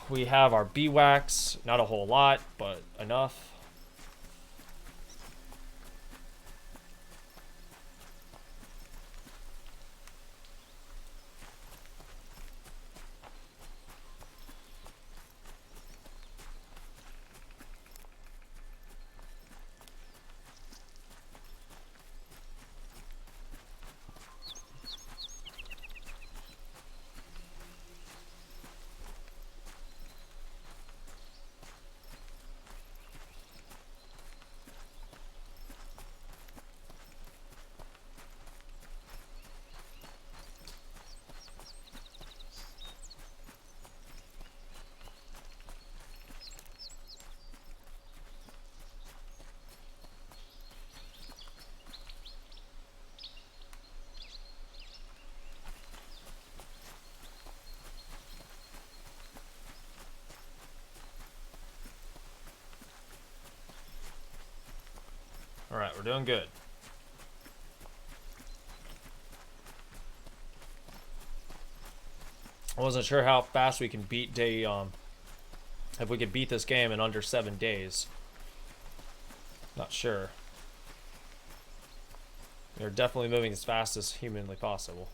We have our beeswax. Not a whole lot, but enough. Alright, we're doing good. I wasn't sure how fast we can beat if we could beat this game in under 7 days. Not sure. We're definitely moving as fast as humanly possible.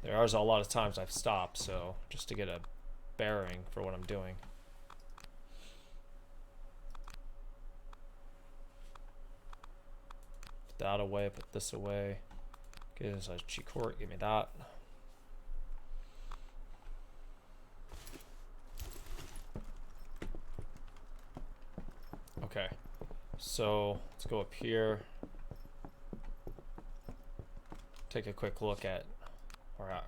There are a lot of times I've stopped, so just to get a bearing for what I'm doing. Put that away, put this away. Get this cheat court, give me that. Okay, so let's go up here. Take a quick look at where we're at.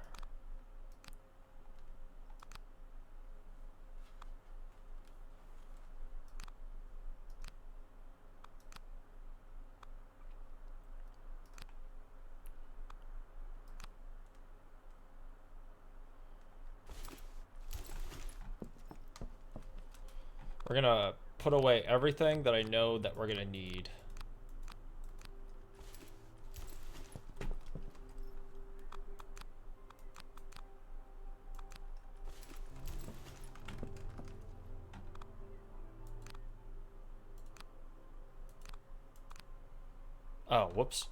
We're gonna put away everything that I know that we're gonna need. Oh, whoops.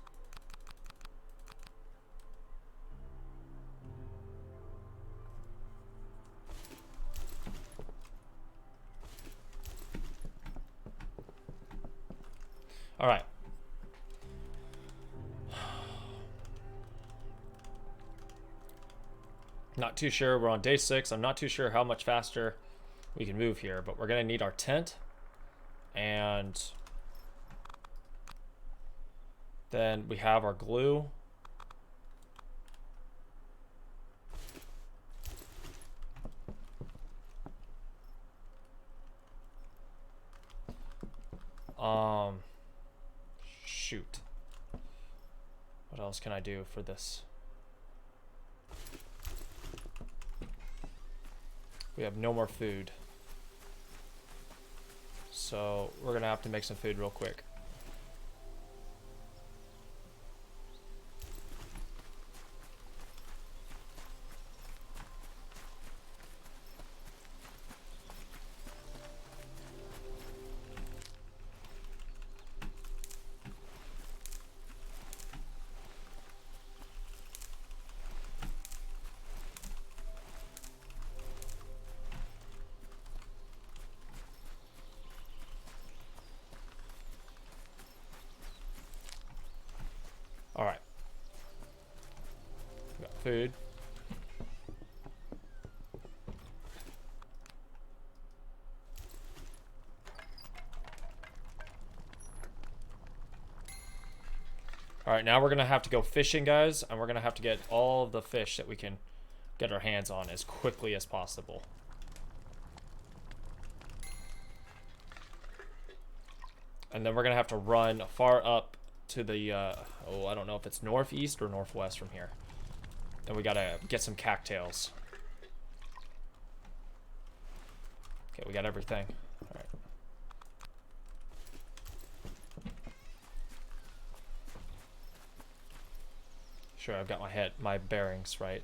All right. Not too sure. We're on day 6. I'm not too sure how much faster we can move here, but we're gonna need our tent, and then we have our glue. Shoot. What else can I do for this? We have no more food. So we're gonna have to make some food real quick. All right. We got food. All right, now we're gonna have to go fishing, guys, and we're gonna have to get all of the fish that we can get our hands on as quickly as possible. And then we're gonna have to run far up to the, oh, I don't know if it's northeast or northwest from here. And we gotta get some cattails. Okay, we got everything. All right. Sure, I've got my bearings right.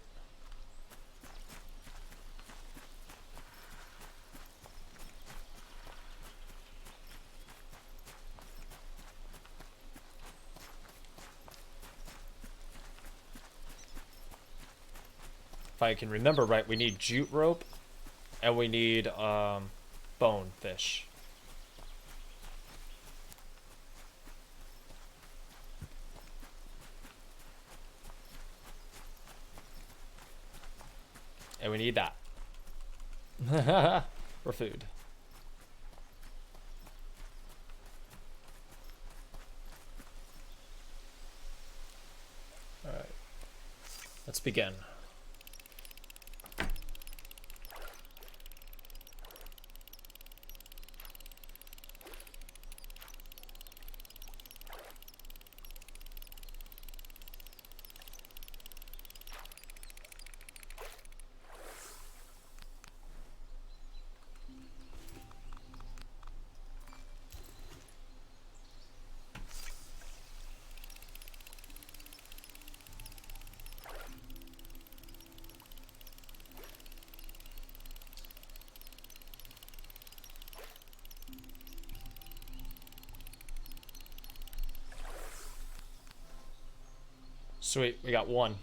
If I can remember right, we need jute rope, and we need bone fish. And we need that. For food. Alright. Let's begin. Sweet, we got one.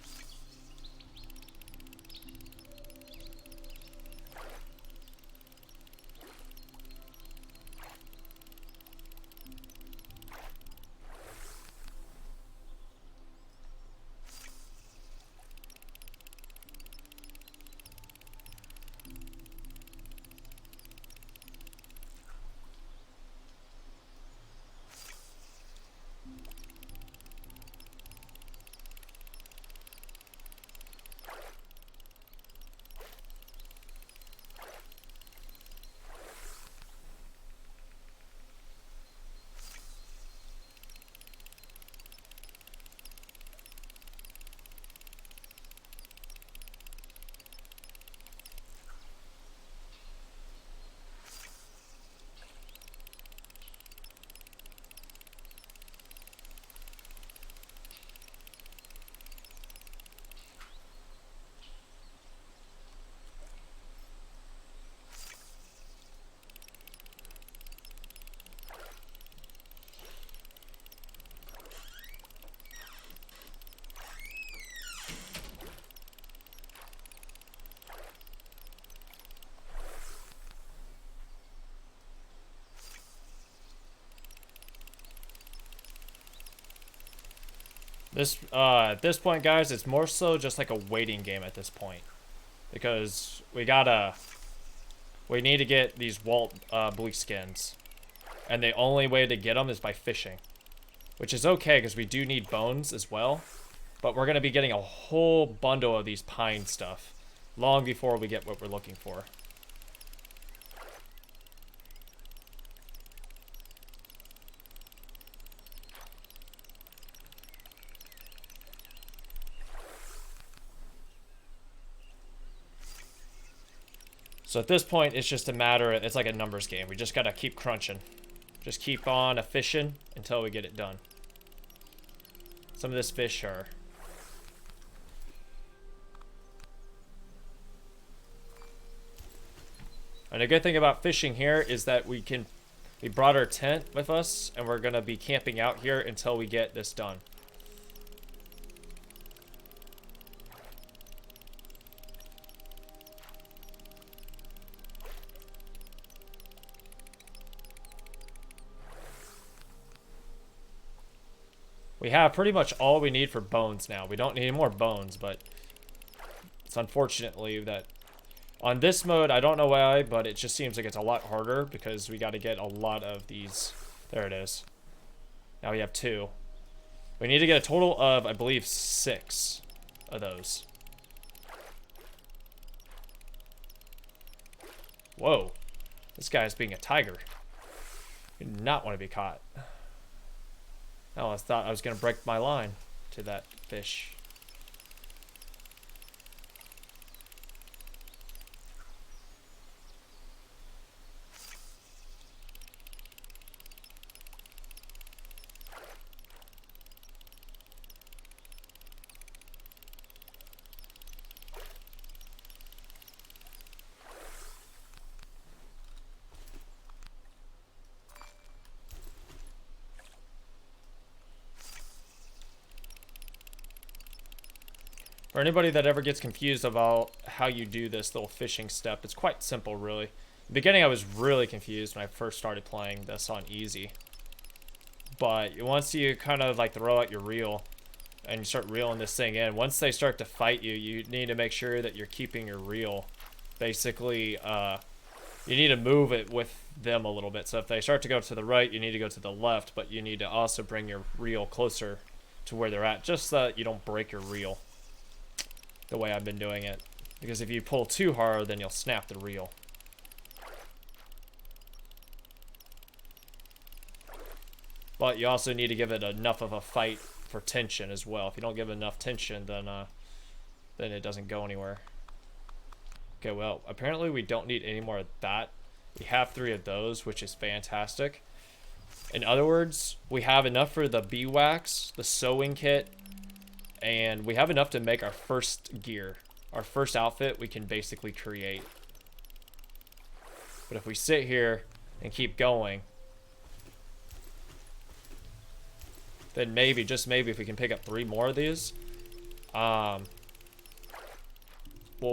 At this point, guys, it's more so just like a waiting game at this point. Because we need to get these Walt bleak skins. And the only way to get them is by fishing. Which is okay, because we do need bones as well. But we're going to be getting a whole bundle of these pine stuff. Long before we get what we're looking for. So at this point, it's just a matter of, it's like a numbers game. We just gotta keep crunching. Just keep on fishing until we get it done. Some of this fish are... And a good thing about fishing here is that we brought our tent with us, and we're gonna be camping out here until we get this done. We have pretty much all we need for bones now. We don't need any more bones, but it's unfortunately that on this mode, I don't know why, but it just seems like it's a lot harder because we got to get a lot of these. There it is. Now we have 2. We need to get a total of, I believe, 6 of those. Whoa. This guy's being a tiger. You do not want to be caught. Oh, I thought I was going to break my line to that fish. For anybody that ever gets confused about how you do this little fishing step, it's quite simple, really. In the beginning, I was really confused when I first started playing this on easy. But once you kind of like throw out your reel and you start reeling this thing in, once they start to fight you, you need to make sure that you're keeping your reel. Basically, you need to move it with them a little bit. So if they start to go to the right, you need to go to the left, but you need to also bring your reel closer to where they're at, just so that you don't break your reel the way I've been doing it. Because if you pull too hard, then you'll snap the reel. But you also need to give it enough of a fight for tension as well. If you don't give it enough tension, then it doesn't go anywhere. Okay, well, apparently we don't need any more of that. We have 3 of those, which is fantastic. In other words, we have enough for the bee wax, the sewing kit, and we have enough to make our first gear. Our first outfit we can basically create. But if we sit here and keep going, then maybe, just maybe, if we can pick up 3 more of these, we'll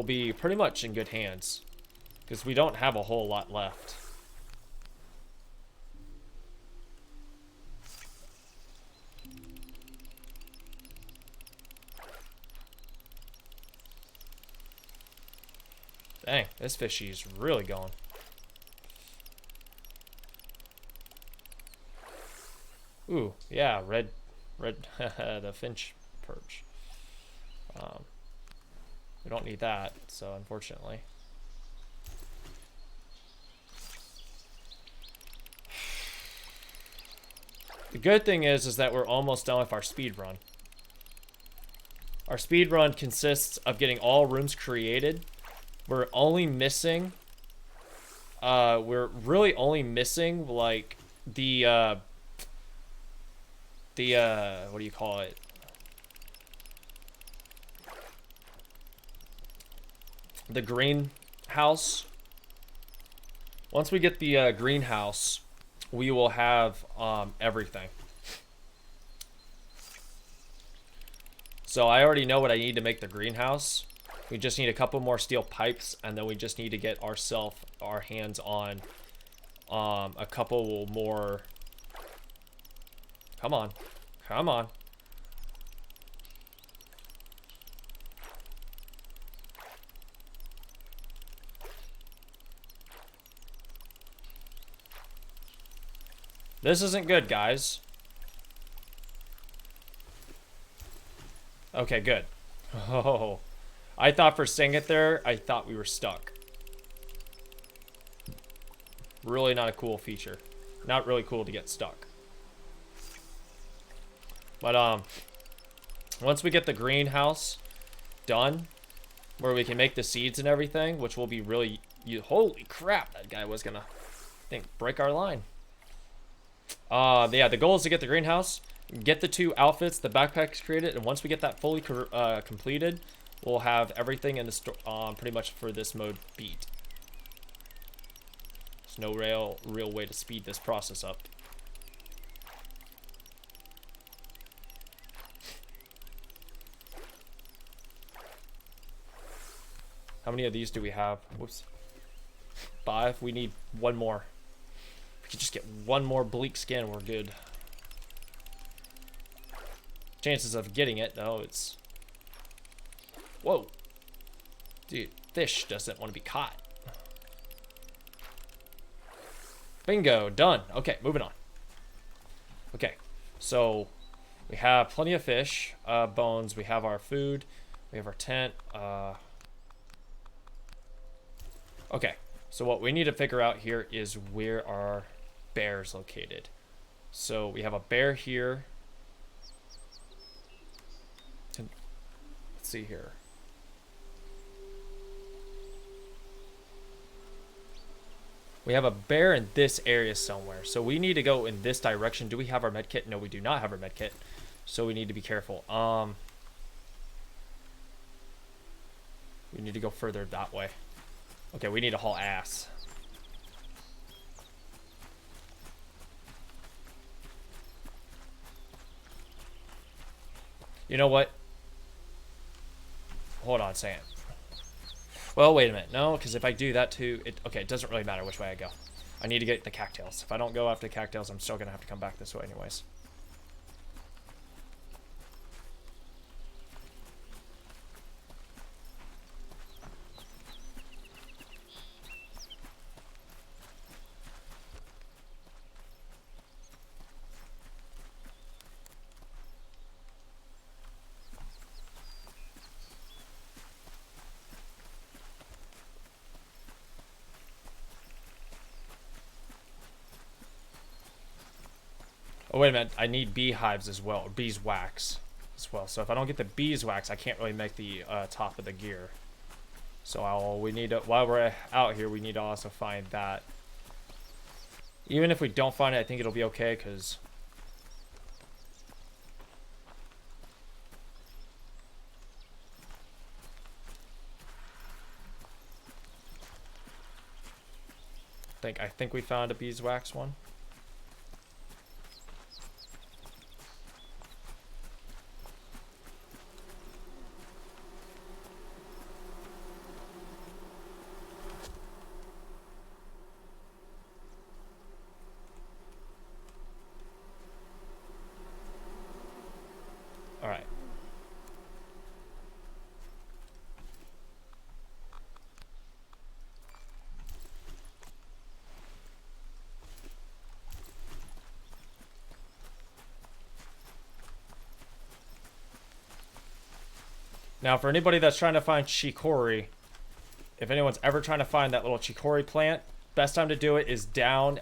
be pretty much in good hands. Because we don't have a whole lot left. Dang, this fishy's really going. Ooh, yeah, red, the finch perch. We don't need that, so unfortunately. The good thing is that we're almost done with our speed run. Our speed run consists of getting all rooms created. We're only missing, we're really only missing, like, the, what do you call it? The greenhouse. Once we get the greenhouse, we will have everything. So I already know what I need to make the greenhouse. We just need a couple more steel pipes, and then we just need to get our hands on a couple more. Come on. Come on. This isn't good, guys. Okay, good. Oh, I thought for seeing it there, I thought we were stuck. Really not a cool feature. Not really cool to get stuck. But, once we get the greenhouse done, where we can make the seeds and everything, which will be really... Holy crap, that guy was gonna, break our line. Yeah, the goal is to get the greenhouse, get the 2 outfits, the backpacks created, and once we get that fully completed, we'll have everything in the store pretty much for this mode beat. There's no real way to speed this process up. How many of these do we have? Whoops. 5. We need 1 more. If we could just get 1 more bleak skin, we're good. Chances of getting it, though, it's... Whoa. Dude, fish doesn't want to be caught. Bingo, done. Okay, moving on. Okay, so we have plenty of fish, bones. We have our food. We have our tent. Okay, so what we need to figure out here is where our bear's located. So we have a bear here. Let's see here. We have a bear in this area somewhere. So we need to go in this direction. Do we have our med kit? No, we do not have our med kit. So we need to be careful. We need to go further that way. Okay, we need to haul ass. You know what? hold on, Sam. Well, wait a minute. No, because if I do that too, okay, it doesn't really matter which way I go. I need to get the cattails. If I don't go after the cattails, I'm still going to have to come back this way anyways. Oh, wait a minute. I need beehives as well, or beeswax as well. So if I don't get the beeswax, I can't really make the top of the gear. So we need to, while we're out here, we need to also find that. Even if we don't find it, I think it'll be okay, because... I think we found a beeswax one. All right. Now, for anybody that's trying to find chicory, if anyone's ever trying to find that little chicory plant, best time to do it is down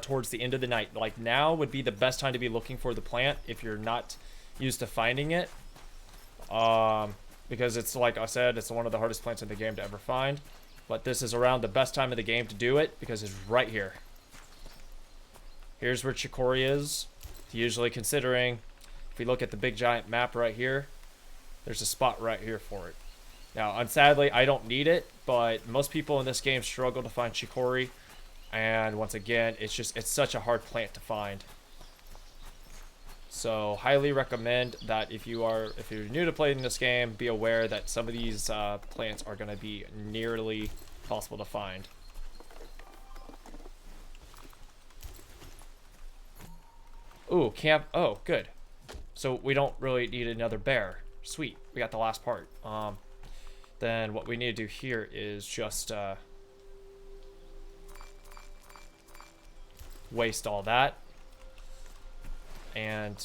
towards the end of the night. Like now would be the best time to be looking for the plant if you're not used to finding it. Because it's, like I said, it's one of the hardest plants in the game to ever find. But this is around the best time of the game to do it because it's right here. Here's where chicory is. Usually considering, if we look at the big giant map right here, there's a spot right here for it. Now, unsadly, I don't need it, but most people in this game struggle to find chicory. And once again, it's such a hard plant to find. So, highly recommend that if you're new to playing this game, be aware that some of these plants are going to be nearly impossible to find. Ooh, camp. Oh, good. So we don't really need another bear. Sweet. We got the last part. Then what we need to do here is just waste all that. And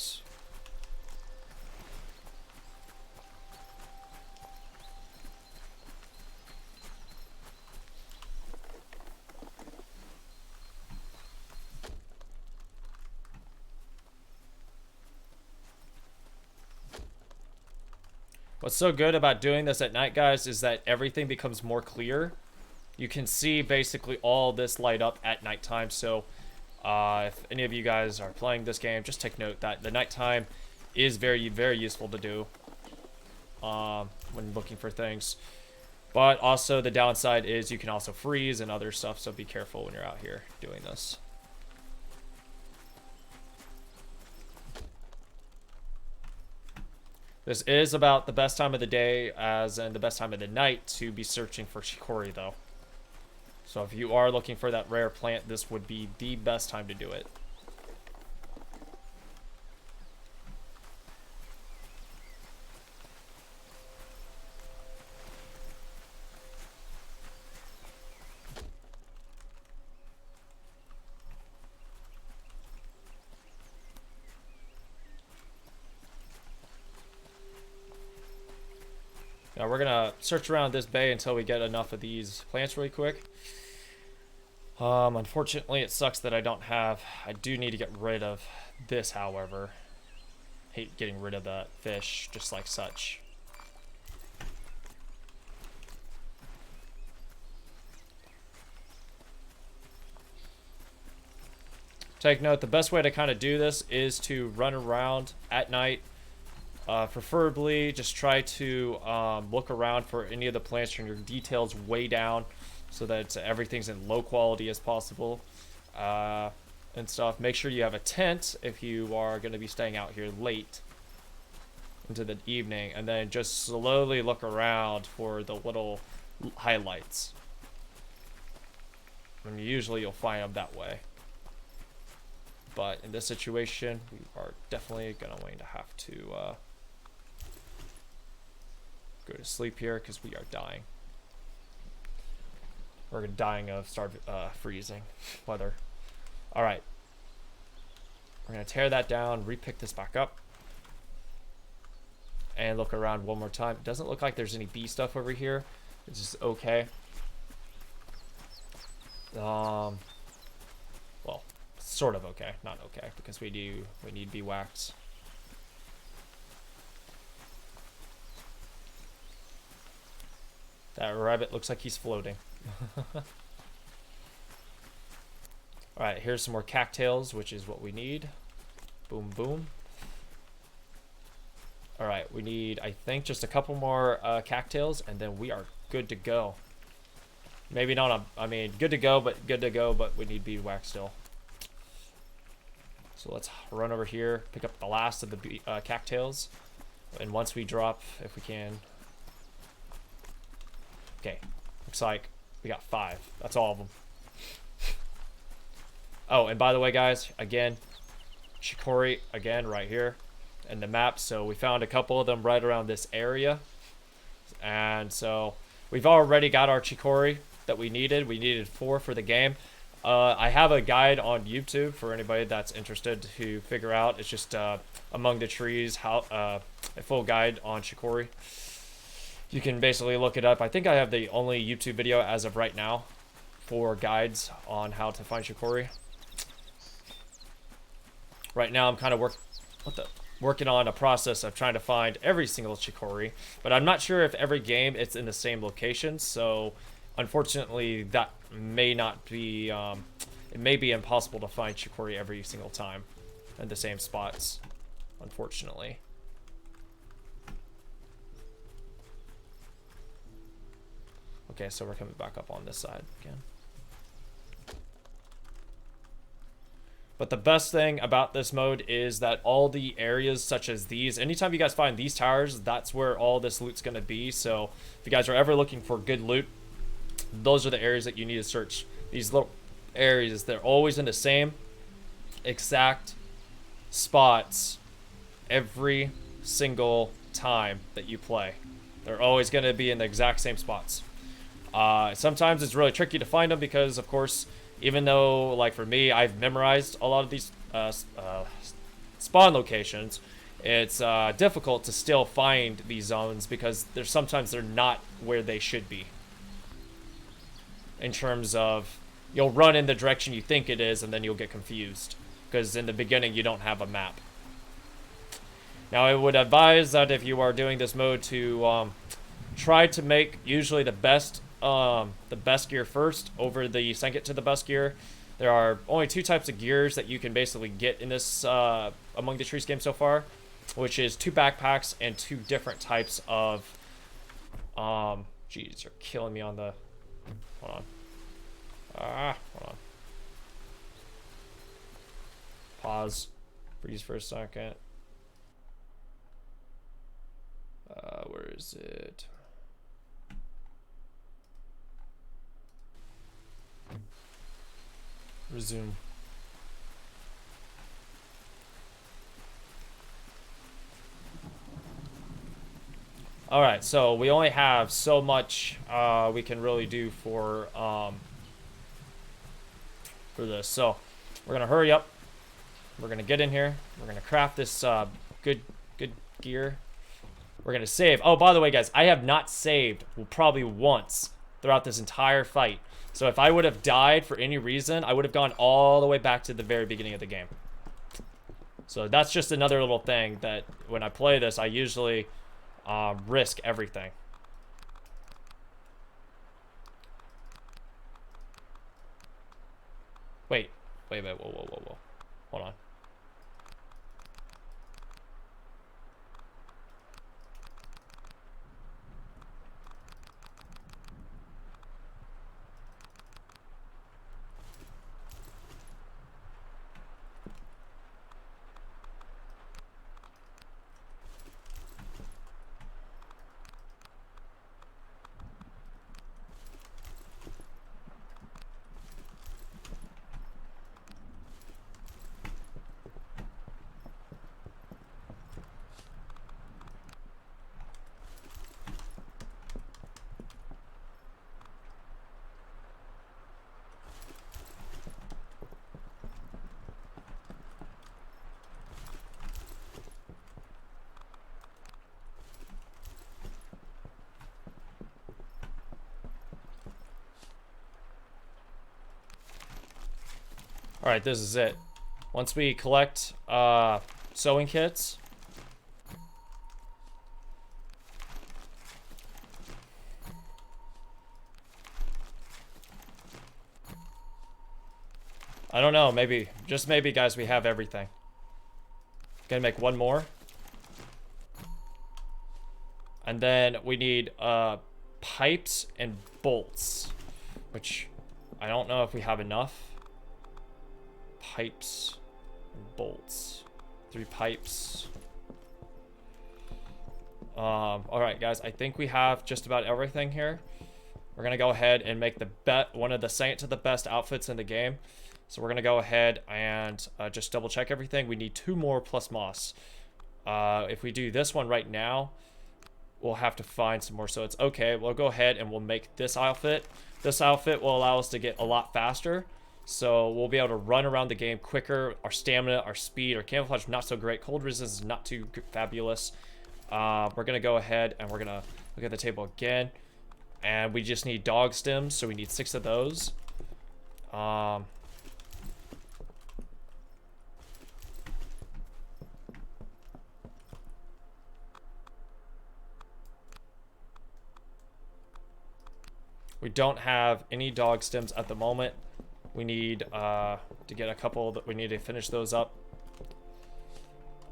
what's so good about doing this at night, guys, is that everything becomes more clear. You can see basically all this light up at nighttime. So if any of you guys are playing this game, just take note that the nighttime is very, very useful to do when looking for things. But also the downside is you can also freeze and other stuff, so be careful when you're out here doing this. This is about the best time of the day, as in the best time of the night, to be searching for chicory, though. So if you are looking for that rare plant, this would be the best time to do it. Now we're gonna search around this bay until we get enough of these plants really quick. Unfortunately, it sucks that I do need to get rid of this, however. Hate getting rid of that fish, just like such. Take note, the best way to kind of do this is to run around at night. Preferably, just try to look around for any of the plants, turn your details way down so that everything's in low quality as possible and stuff. Make sure you have a tent if you are going to be staying out here late. into the evening, and then just slowly look around for the little highlights. And usually you'll find them that way. But in this situation, we are definitely going to have to go to sleep here because we are dying. We're dying of freezing weather. All right. We're going to tear that down, repick this back up, and look around one more time. It doesn't look like there's any bee stuff over here. It's just okay. Well, sort of okay, not okay, because we need bee wax. That rabbit looks like he's floating. Alright, here's some more cattails, which is what we need. Boom, boom. Alright, we need, I think, just a couple more cattails, and then we are good to go. Maybe not, I mean, good to go, but we need beadwax still. So let's run over here, pick up the last of the cattails. And once we drop, if we can. Okay, looks like we got 5. That's all of them. Oh, and by the way, guys, again, chicory, again, right here in the map. So we found a couple of them right around this area. And so we've already got our chicory that we needed. We needed 4 for the game. I have a guide on YouTube for anybody that's interested to figure out. It's just Among the Trees, how a full guide on chicory. You can basically look it up. I think I have the only YouTube video as of right now for guides on how to find chicory. Right now I'm kind of working on a process of trying to find every single chicory, but I'm not sure if every game it's in the same location, so unfortunately that may not be it may be impossible to find chicory every single time in the same spots, unfortunately. Okay, so we're coming back up on this side again. But the best thing about this mode is that all the areas such as these, anytime you guys find these towers, that's where all this loot's going to be. So if you guys are ever looking for good loot, those are the areas that you need to search. These little areas, they're always in the same exact spots every single time that you play. They're always going to be in the exact same spots. Sometimes it's really tricky to find them because, of course, even though, like for me, I've memorized a lot of these spawn locations, it's difficult to still find these zones because sometimes they're not where they should be. In terms of, you'll run in the direction you think it is and then you'll get confused because in the beginning you don't have a map. Now I would advise that if you are doing this mode to try to make usually the best gear first over the second to the best gear. There are only 2 types of gears that you can basically get in this Among the Trees game so far, which is 2 backpacks and 2 different types of jeez, you're killing me on the hold on. Hold on. Pause. Freeze for a second. Where is it? Resume. Alright, so we only have so much we can really do for this. So we're gonna hurry up. We're gonna get in here. We're gonna craft this good gear. We're gonna save. Oh, by the way, guys, I have not saved probably once throughout this entire fight. So if I would have died for any reason, I would have gone all the way back to the very beginning of the game. So that's just another little thing that when I play this, I usually risk everything. Wait, whoa. Hold on. Alright, this is it. Once we collect sewing kits, I don't know, maybe, just maybe, guys, we have everything. Gonna make one more. And then we need pipes and bolts, which I don't know if we have enough. Pipes and bolts. 3 pipes. Alright, guys, I think we have just about everything here. We're gonna go ahead and make one of the second to the best outfits in the game. So we're gonna go ahead and just double check everything. We need 2 more plus moss. If we do this one right now, we'll have to find some more. So it's okay. We'll go ahead and we'll make this outfit. This outfit will allow us to get a lot faster. So we'll be able to run around the game quicker. Our stamina, our speed, our camouflage, not so great. Cold resistance is not too fabulous. We're going to go ahead and we're going to look at the table again. And we just need dog stems. So we need 6 of those. We don't have any dog stems at the moment. We need to get a couple that we need to finish those up.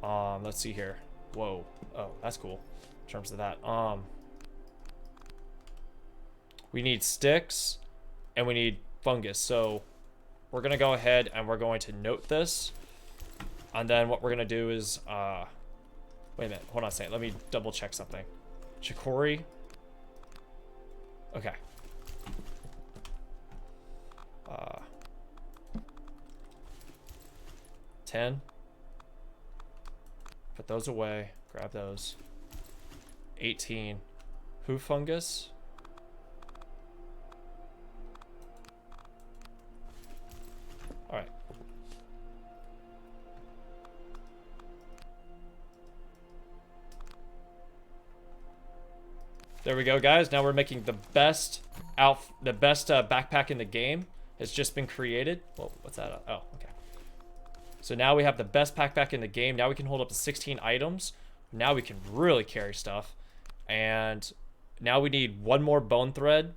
Let's see here. Whoa. Oh, that's cool. In terms of that. We need sticks and we need fungus. So we're gonna go ahead and we're going to note this. And then what we're gonna do is wait a minute, hold on a second. Let me double check something. Chicory. Okay. 10. Put those away. Grab those. 18. Hoof fungus. Alright. There we go, guys. Now we're making the best backpack in the game. Has just been created. Whoa, what's that? Oh, okay. So now we have the best backpack in the game. Now we can hold up to 16 items. Now we can really carry stuff. And now we need 1 more bone thread.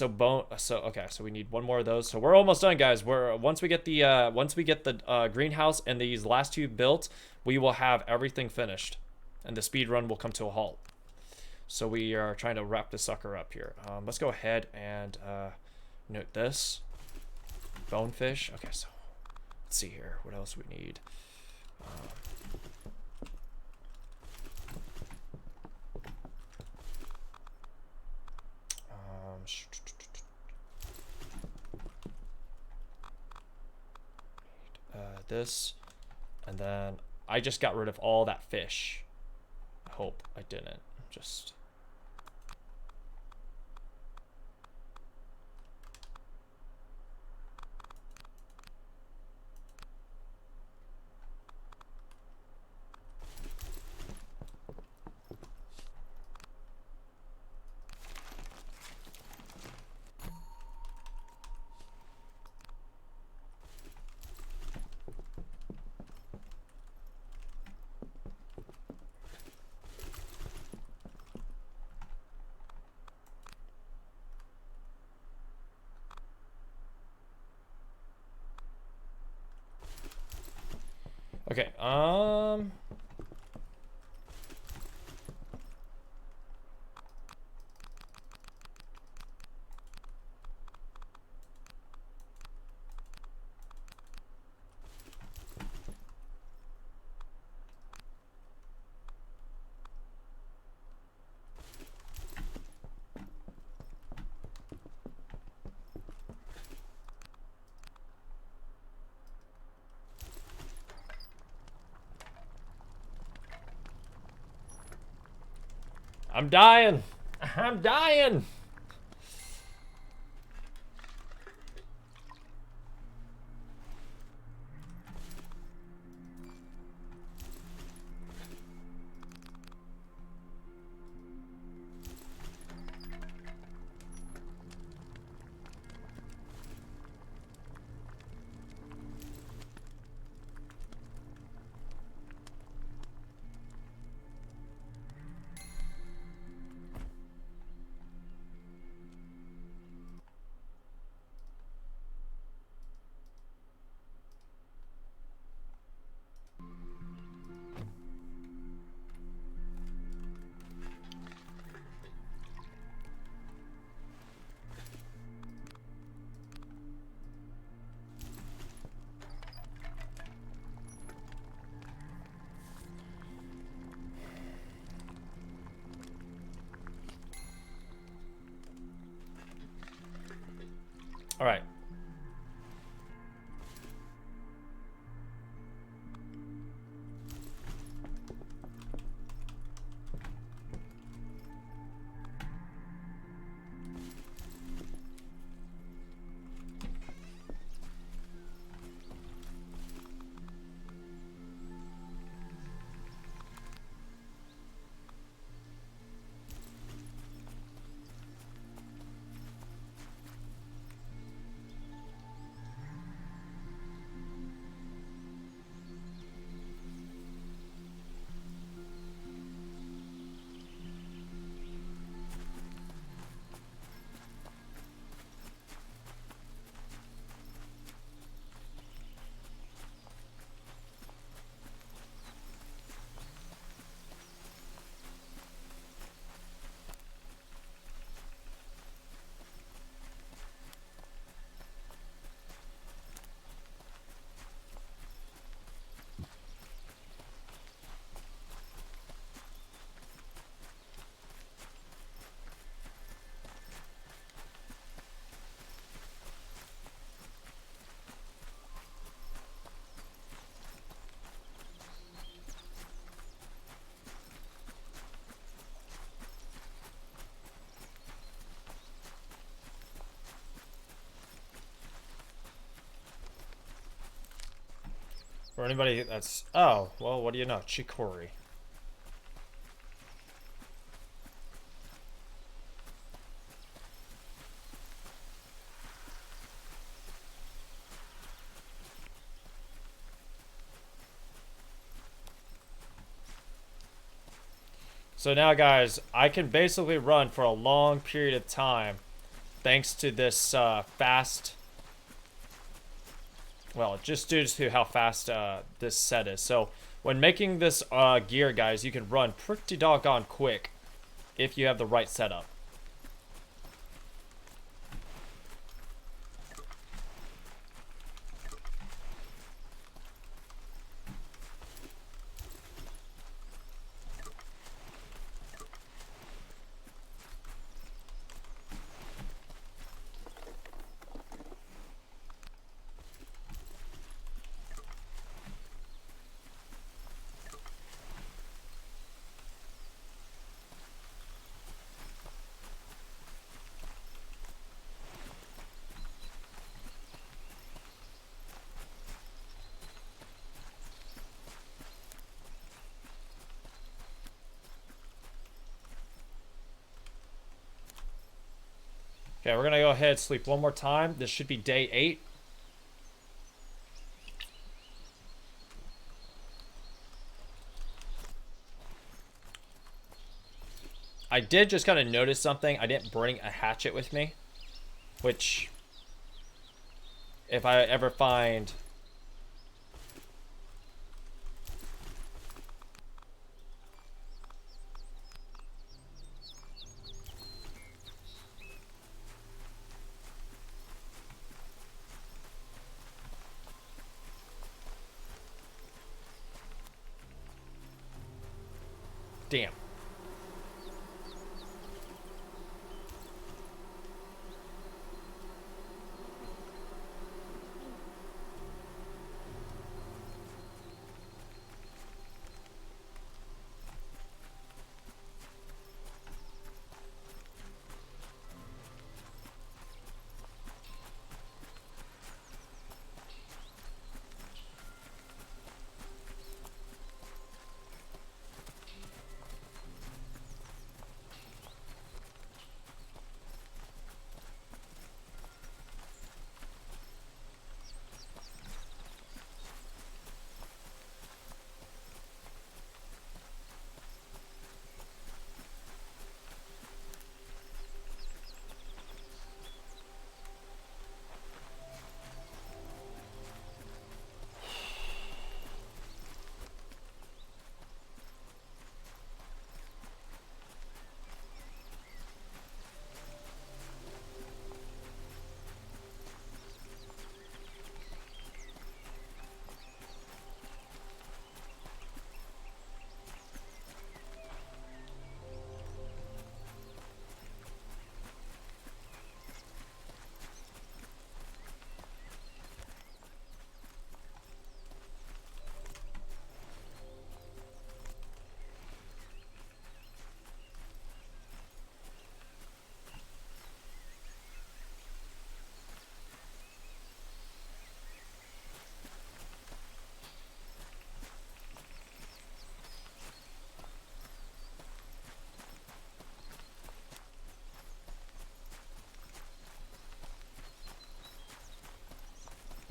Okay, so we need 1 more of those. So we're almost done, guys. Once we get the greenhouse and these last 2 built, we will have everything finished. And the speed run will come to a halt. So we are trying to wrap this sucker up here. Let's go ahead and note this. Bonefish. Okay, so let's see here. What else we need? This. And then I just got rid of all that fish. I hope I didn't. Just... Okay, I'm dying. I'm dying. All right. For anybody that's... Oh, well, what do you know? Chicory. So now, guys, I can basically run for a long period of time thanks to this fast... Well, just due to how fast this set is. So when making this gear, guys, you can run pretty doggone quick if you have the right setup. Okay, we're gonna go ahead and sleep one more time. This should be day 8. I did just kind of notice something. I didn't bring a hatchet with me, which, if I ever find... Damn.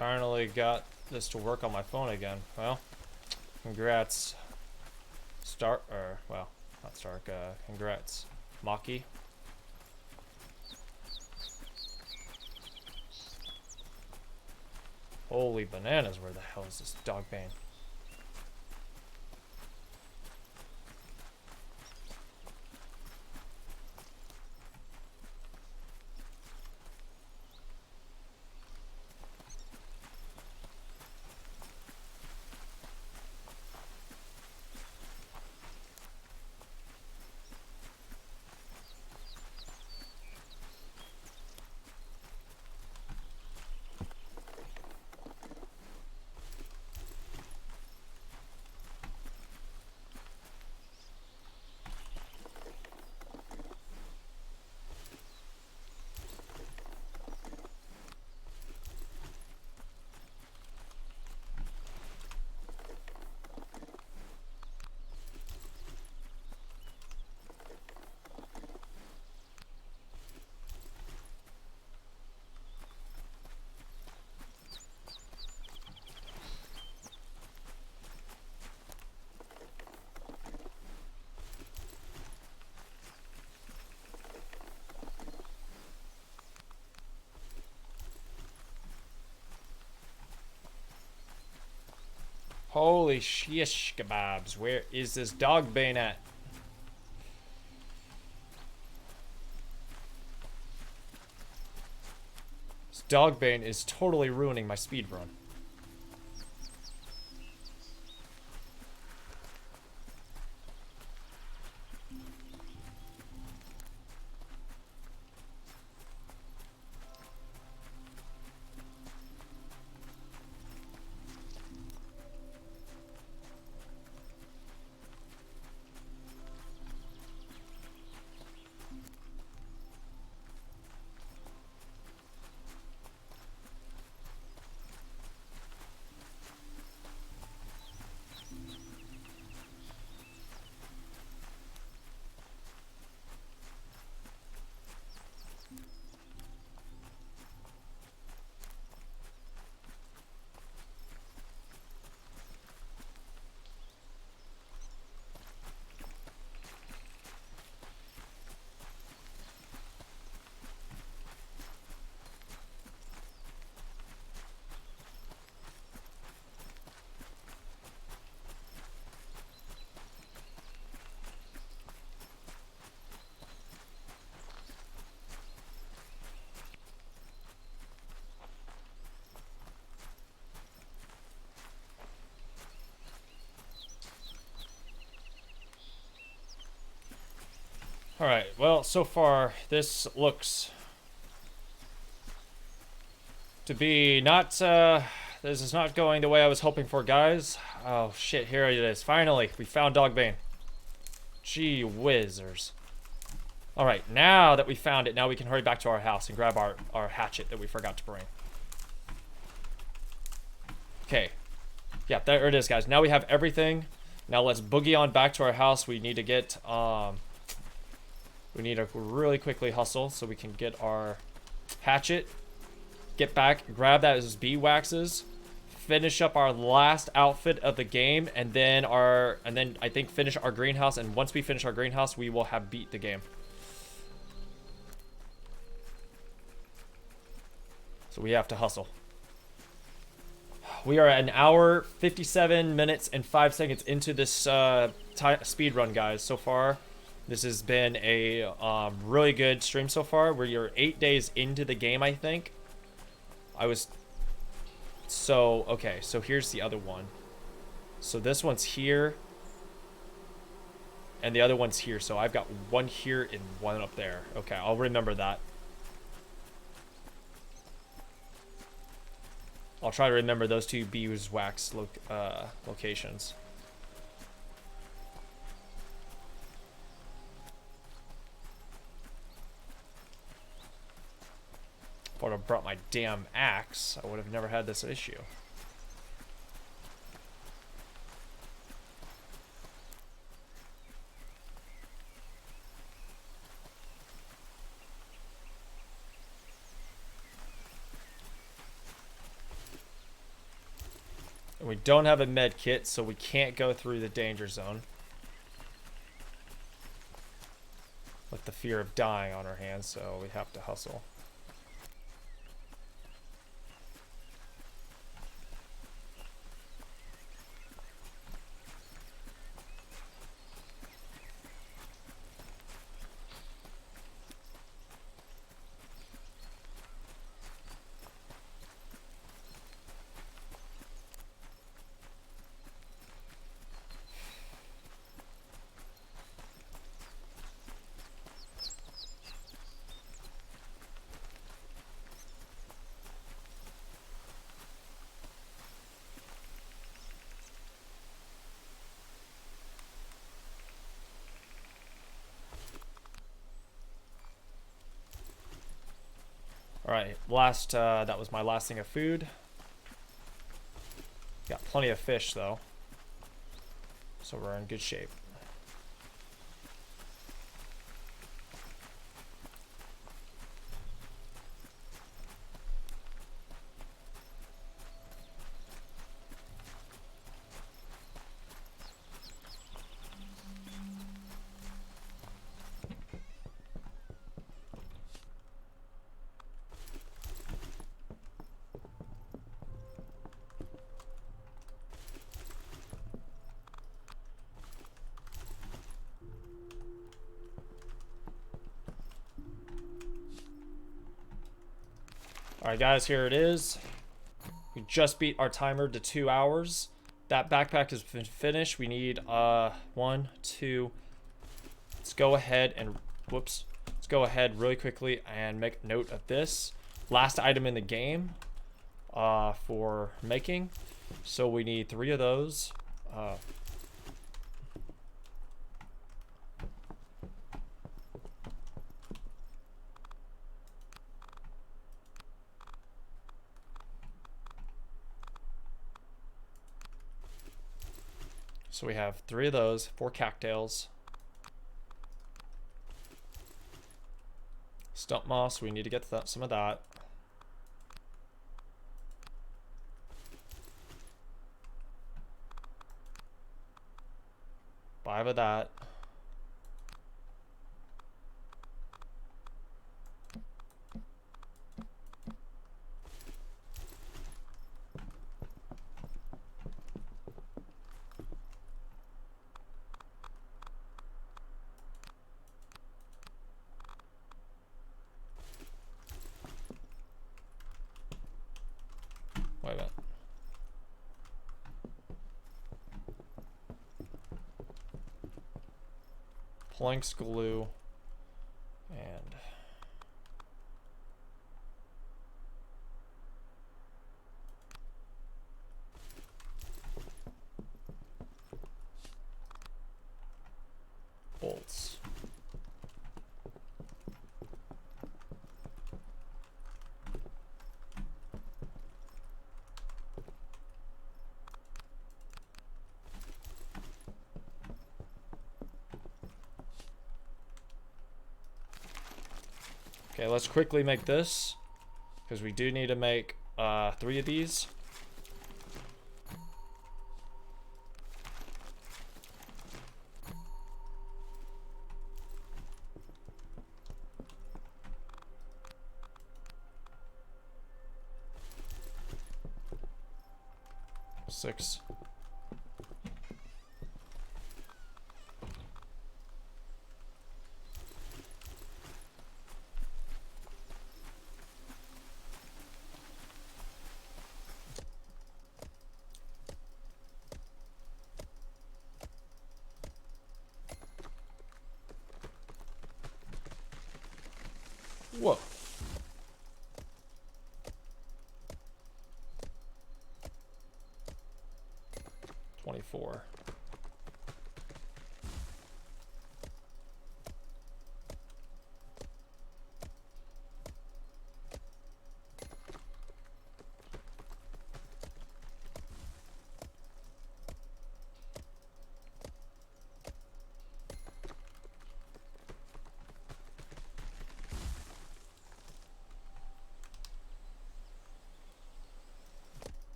Finally got this to work on my phone again. Well, congrats. Well, not Stark, congrats. Maki. Holy bananas, where the hell is this dog bane? Holy shish kebabs, where is this dog bane at? This dog bane is totally ruining my speed run. Alright, well, so far, this looks to be not, this is not going the way I was hoping for, guys. Oh, shit, here it is. Finally, we found Dogbane. Gee whizzers. Alright, now that we found it, now we can hurry back to our house and grab our hatchet that we forgot to bring. Okay. Yeah, there it is, guys. Now we have everything. Now let's boogie on back to our house. We need to get, we need to really quickly hustle so we can get our hatchet. Get back, grab those bee waxes, finish up our last outfit of the game, and then I think finish our greenhouse. And once we finish our greenhouse, we will have beat the game. So we have to hustle. We are an hour, 57 minutes, and 5 seconds into this speed run, guys. So far, this has been a really good stream so far. We're 8 days into the game, I think. Okay, so here's the other one. So this one's here. And the other one's here. So I've got one here and one up there. Okay, I'll remember that. I'll try to remember those two beeswax locations. If I would have brought my damn axe, I would have never had this issue. And we don't have a med kit, so we can't go through the danger zone. With the fear of dying on our hands, so we have to hustle. Alright, that was my last thing of food. Got plenty of fish, though. So we're in good shape. Alright guys, here it is. We just beat our timer to 2 hours. That backpack has been finished. We need 1, 2. Let's go ahead and let's go ahead really quickly and make note of this. Last item in the game for making. So we need 3 of those. So we have 3 of those, 4 cattails. Stump moss, we need to get some of that. Five of that. Wait a minute. Planks, glue, and bolts. Okay, let's quickly make this, because we do need to make 3 of these. Six. Whoa. $24.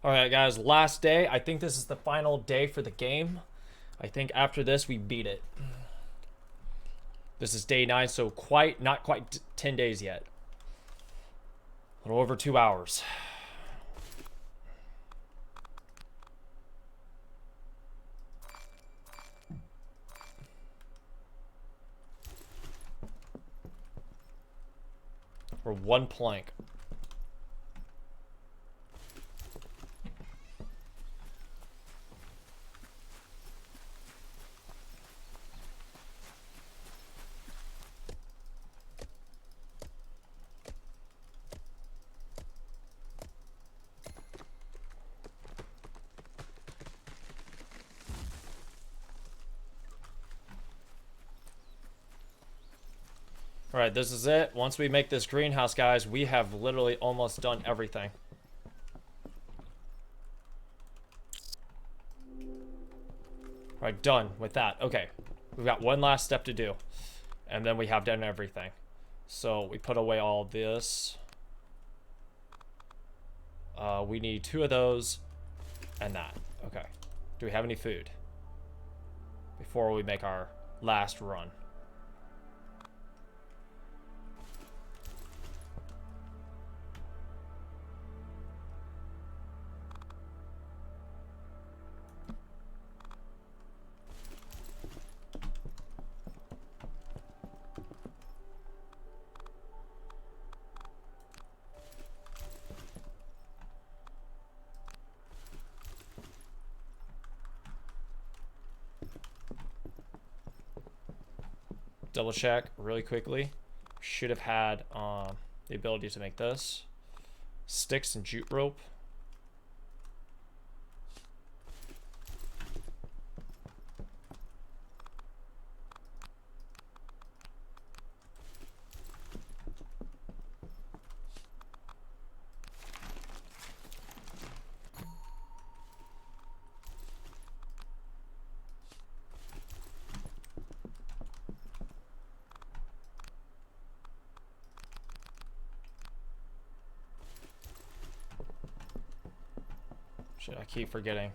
All right, guys, last day. I think this is the final day for the game. I think after this, we beat it. This is day 9, so not quite 10 days yet. A little over 2 hours. For 1 plank. Alright, this is it. Once we make this greenhouse, guys, we have literally almost done everything. Alright, done with that. Okay, we've got one last step to do. And then we have done everything. So we put away all this. We need 2 of those and that. Okay. Do we have any food? Before we make our last run. Double check really quickly. Should have had the ability to make this. Sticks and jute rope. Shit, I keep forgetting.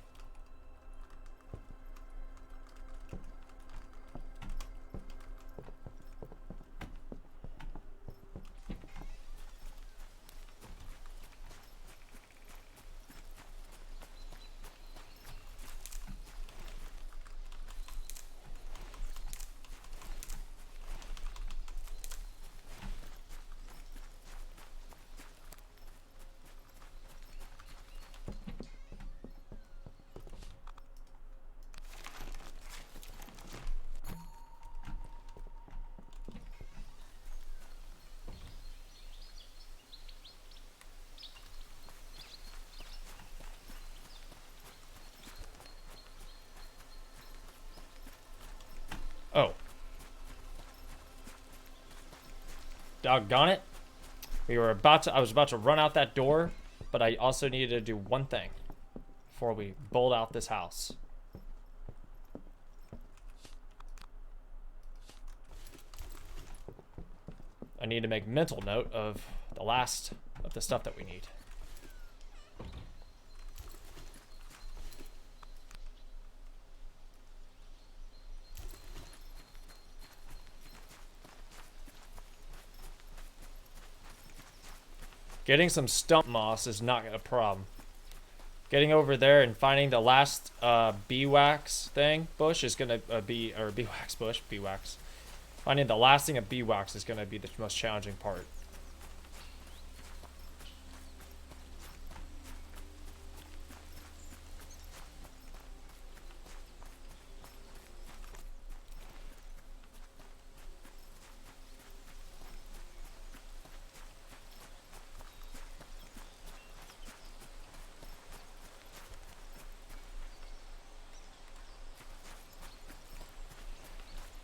Oh. Doggone it. I was about to run out that door, but I also needed to do one thing before we bolt out this house. I need to make mental note of the last of the stuff that we need. Getting some stump moss is not a problem. Getting over there and finding the last beeswax thing bush is gonna be, or beeswax bush, beeswax. Finding the last thing of beeswax is gonna be the most challenging part.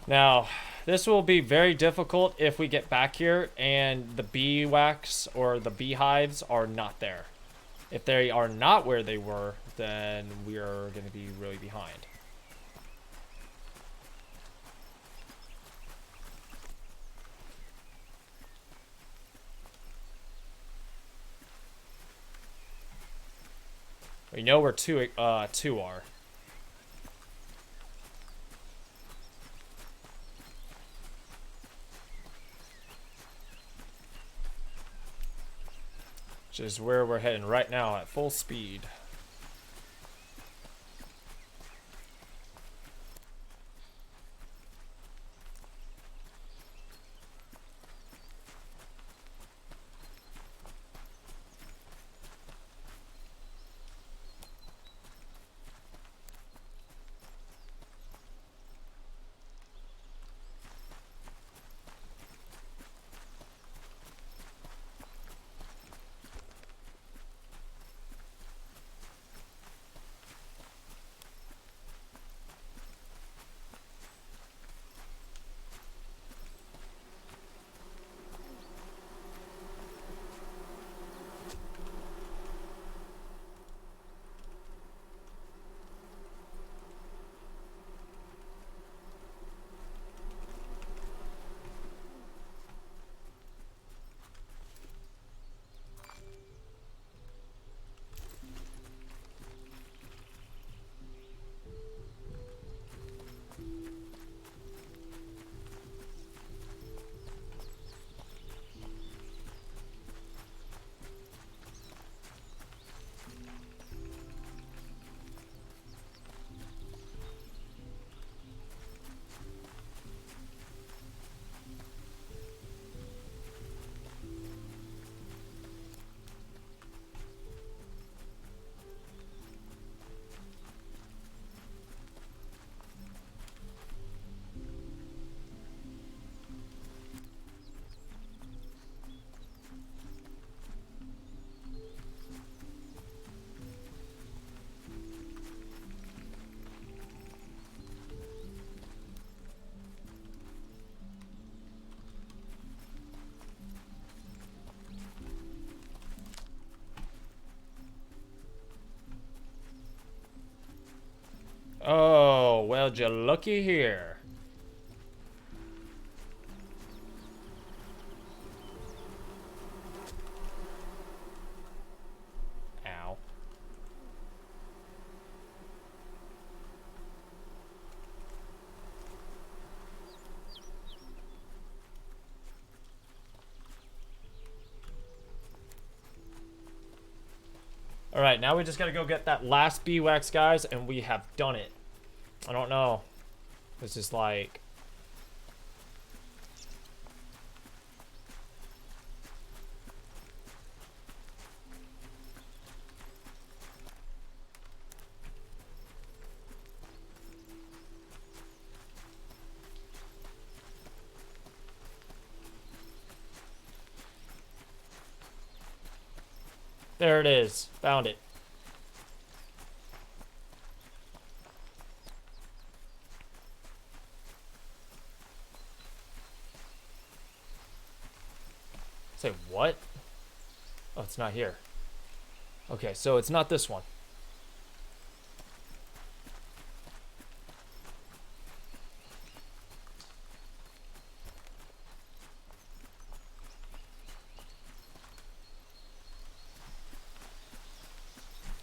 Now, this will be very difficult if we get back here and the beeswax or the beehives are not there. If they are not where they were, then we are going to be really behind. We know where two are. Which is where we're heading right now at full speed. Oh, well, you looky here. Ow. Alright, now we just gotta go get that last beeswax, guys, and we have done it. I don't know. This is like... There it is. Found it. Say what? Oh, it's not here. Okay, so it's not this one.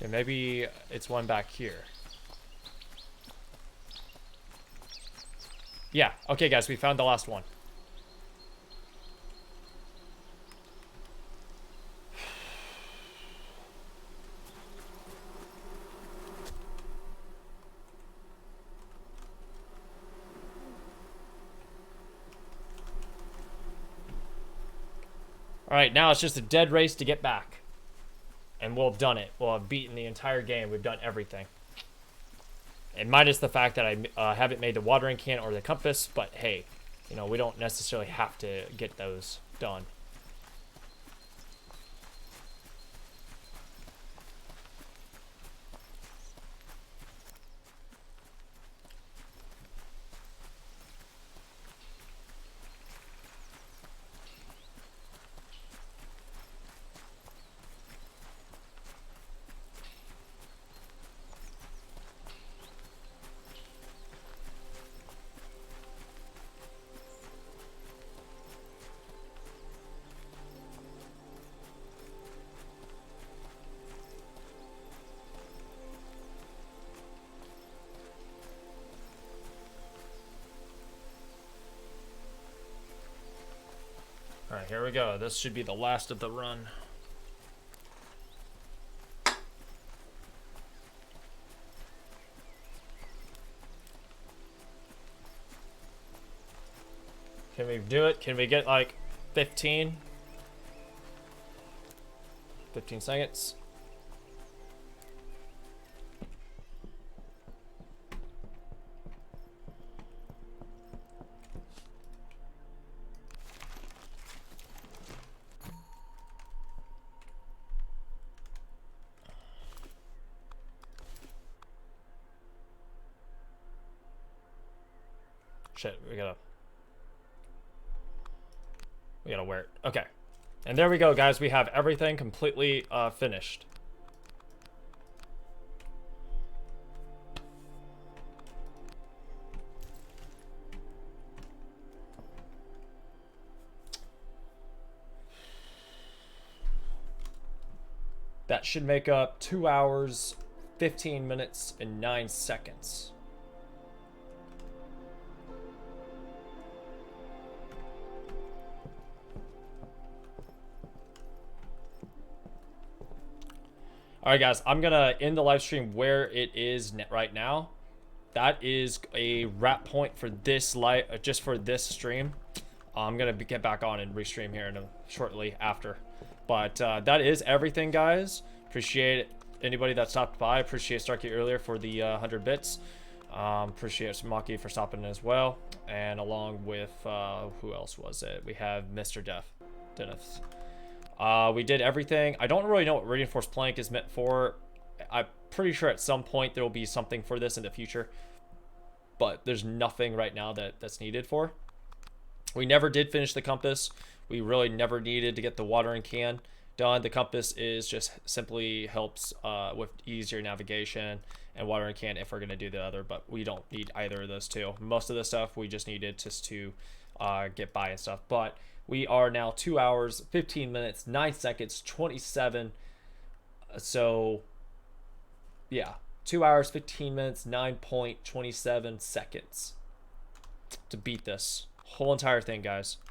Okay, maybe it's one back here. Yeah, okay guys, we found the last one. Alright, now it's just a dead race to get back. And we'll have done it. We'll have beaten the entire game. We've done everything. And minus the fact that I haven't made the watering can or the compass, but hey, you know, we don't necessarily have to get those done. here we go. This should be the last of the run. Can we do it? Can we get like 15 seconds? Shit, we gotta wear it. Okay. And there we go, guys. We have everything completely finished. That should make up 2 hours, 15 minutes, and 9 seconds. Alright guys, I'm gonna end the live stream where it is right now. That is a wrap point for this just for this stream. I'm gonna get back on and restream here shortly after. But that is everything, guys. Appreciate anybody that stopped by. Appreciate Starkey earlier for the 100 bits. Appreciate Maki for stopping as well. And along with, who else was it? We have Mr. Dennis. We did everything. I don't really know what reinforced plank is meant for. I'm pretty sure at some point there will be something for this in the future. But there's nothing right now that's needed for. We never did finish the compass. We really never needed to get the watering can done. The compass is just simply helps with easier navigation, and watering can if we're going to do the other, but we don't need either of those two. Most of the stuff we just needed just to get by and stuff. But we are now 2 hours, 15 minutes, 9 seconds, 27. So, yeah. 2 hours, 15 minutes, 9.27 seconds to beat this whole entire thing, guys.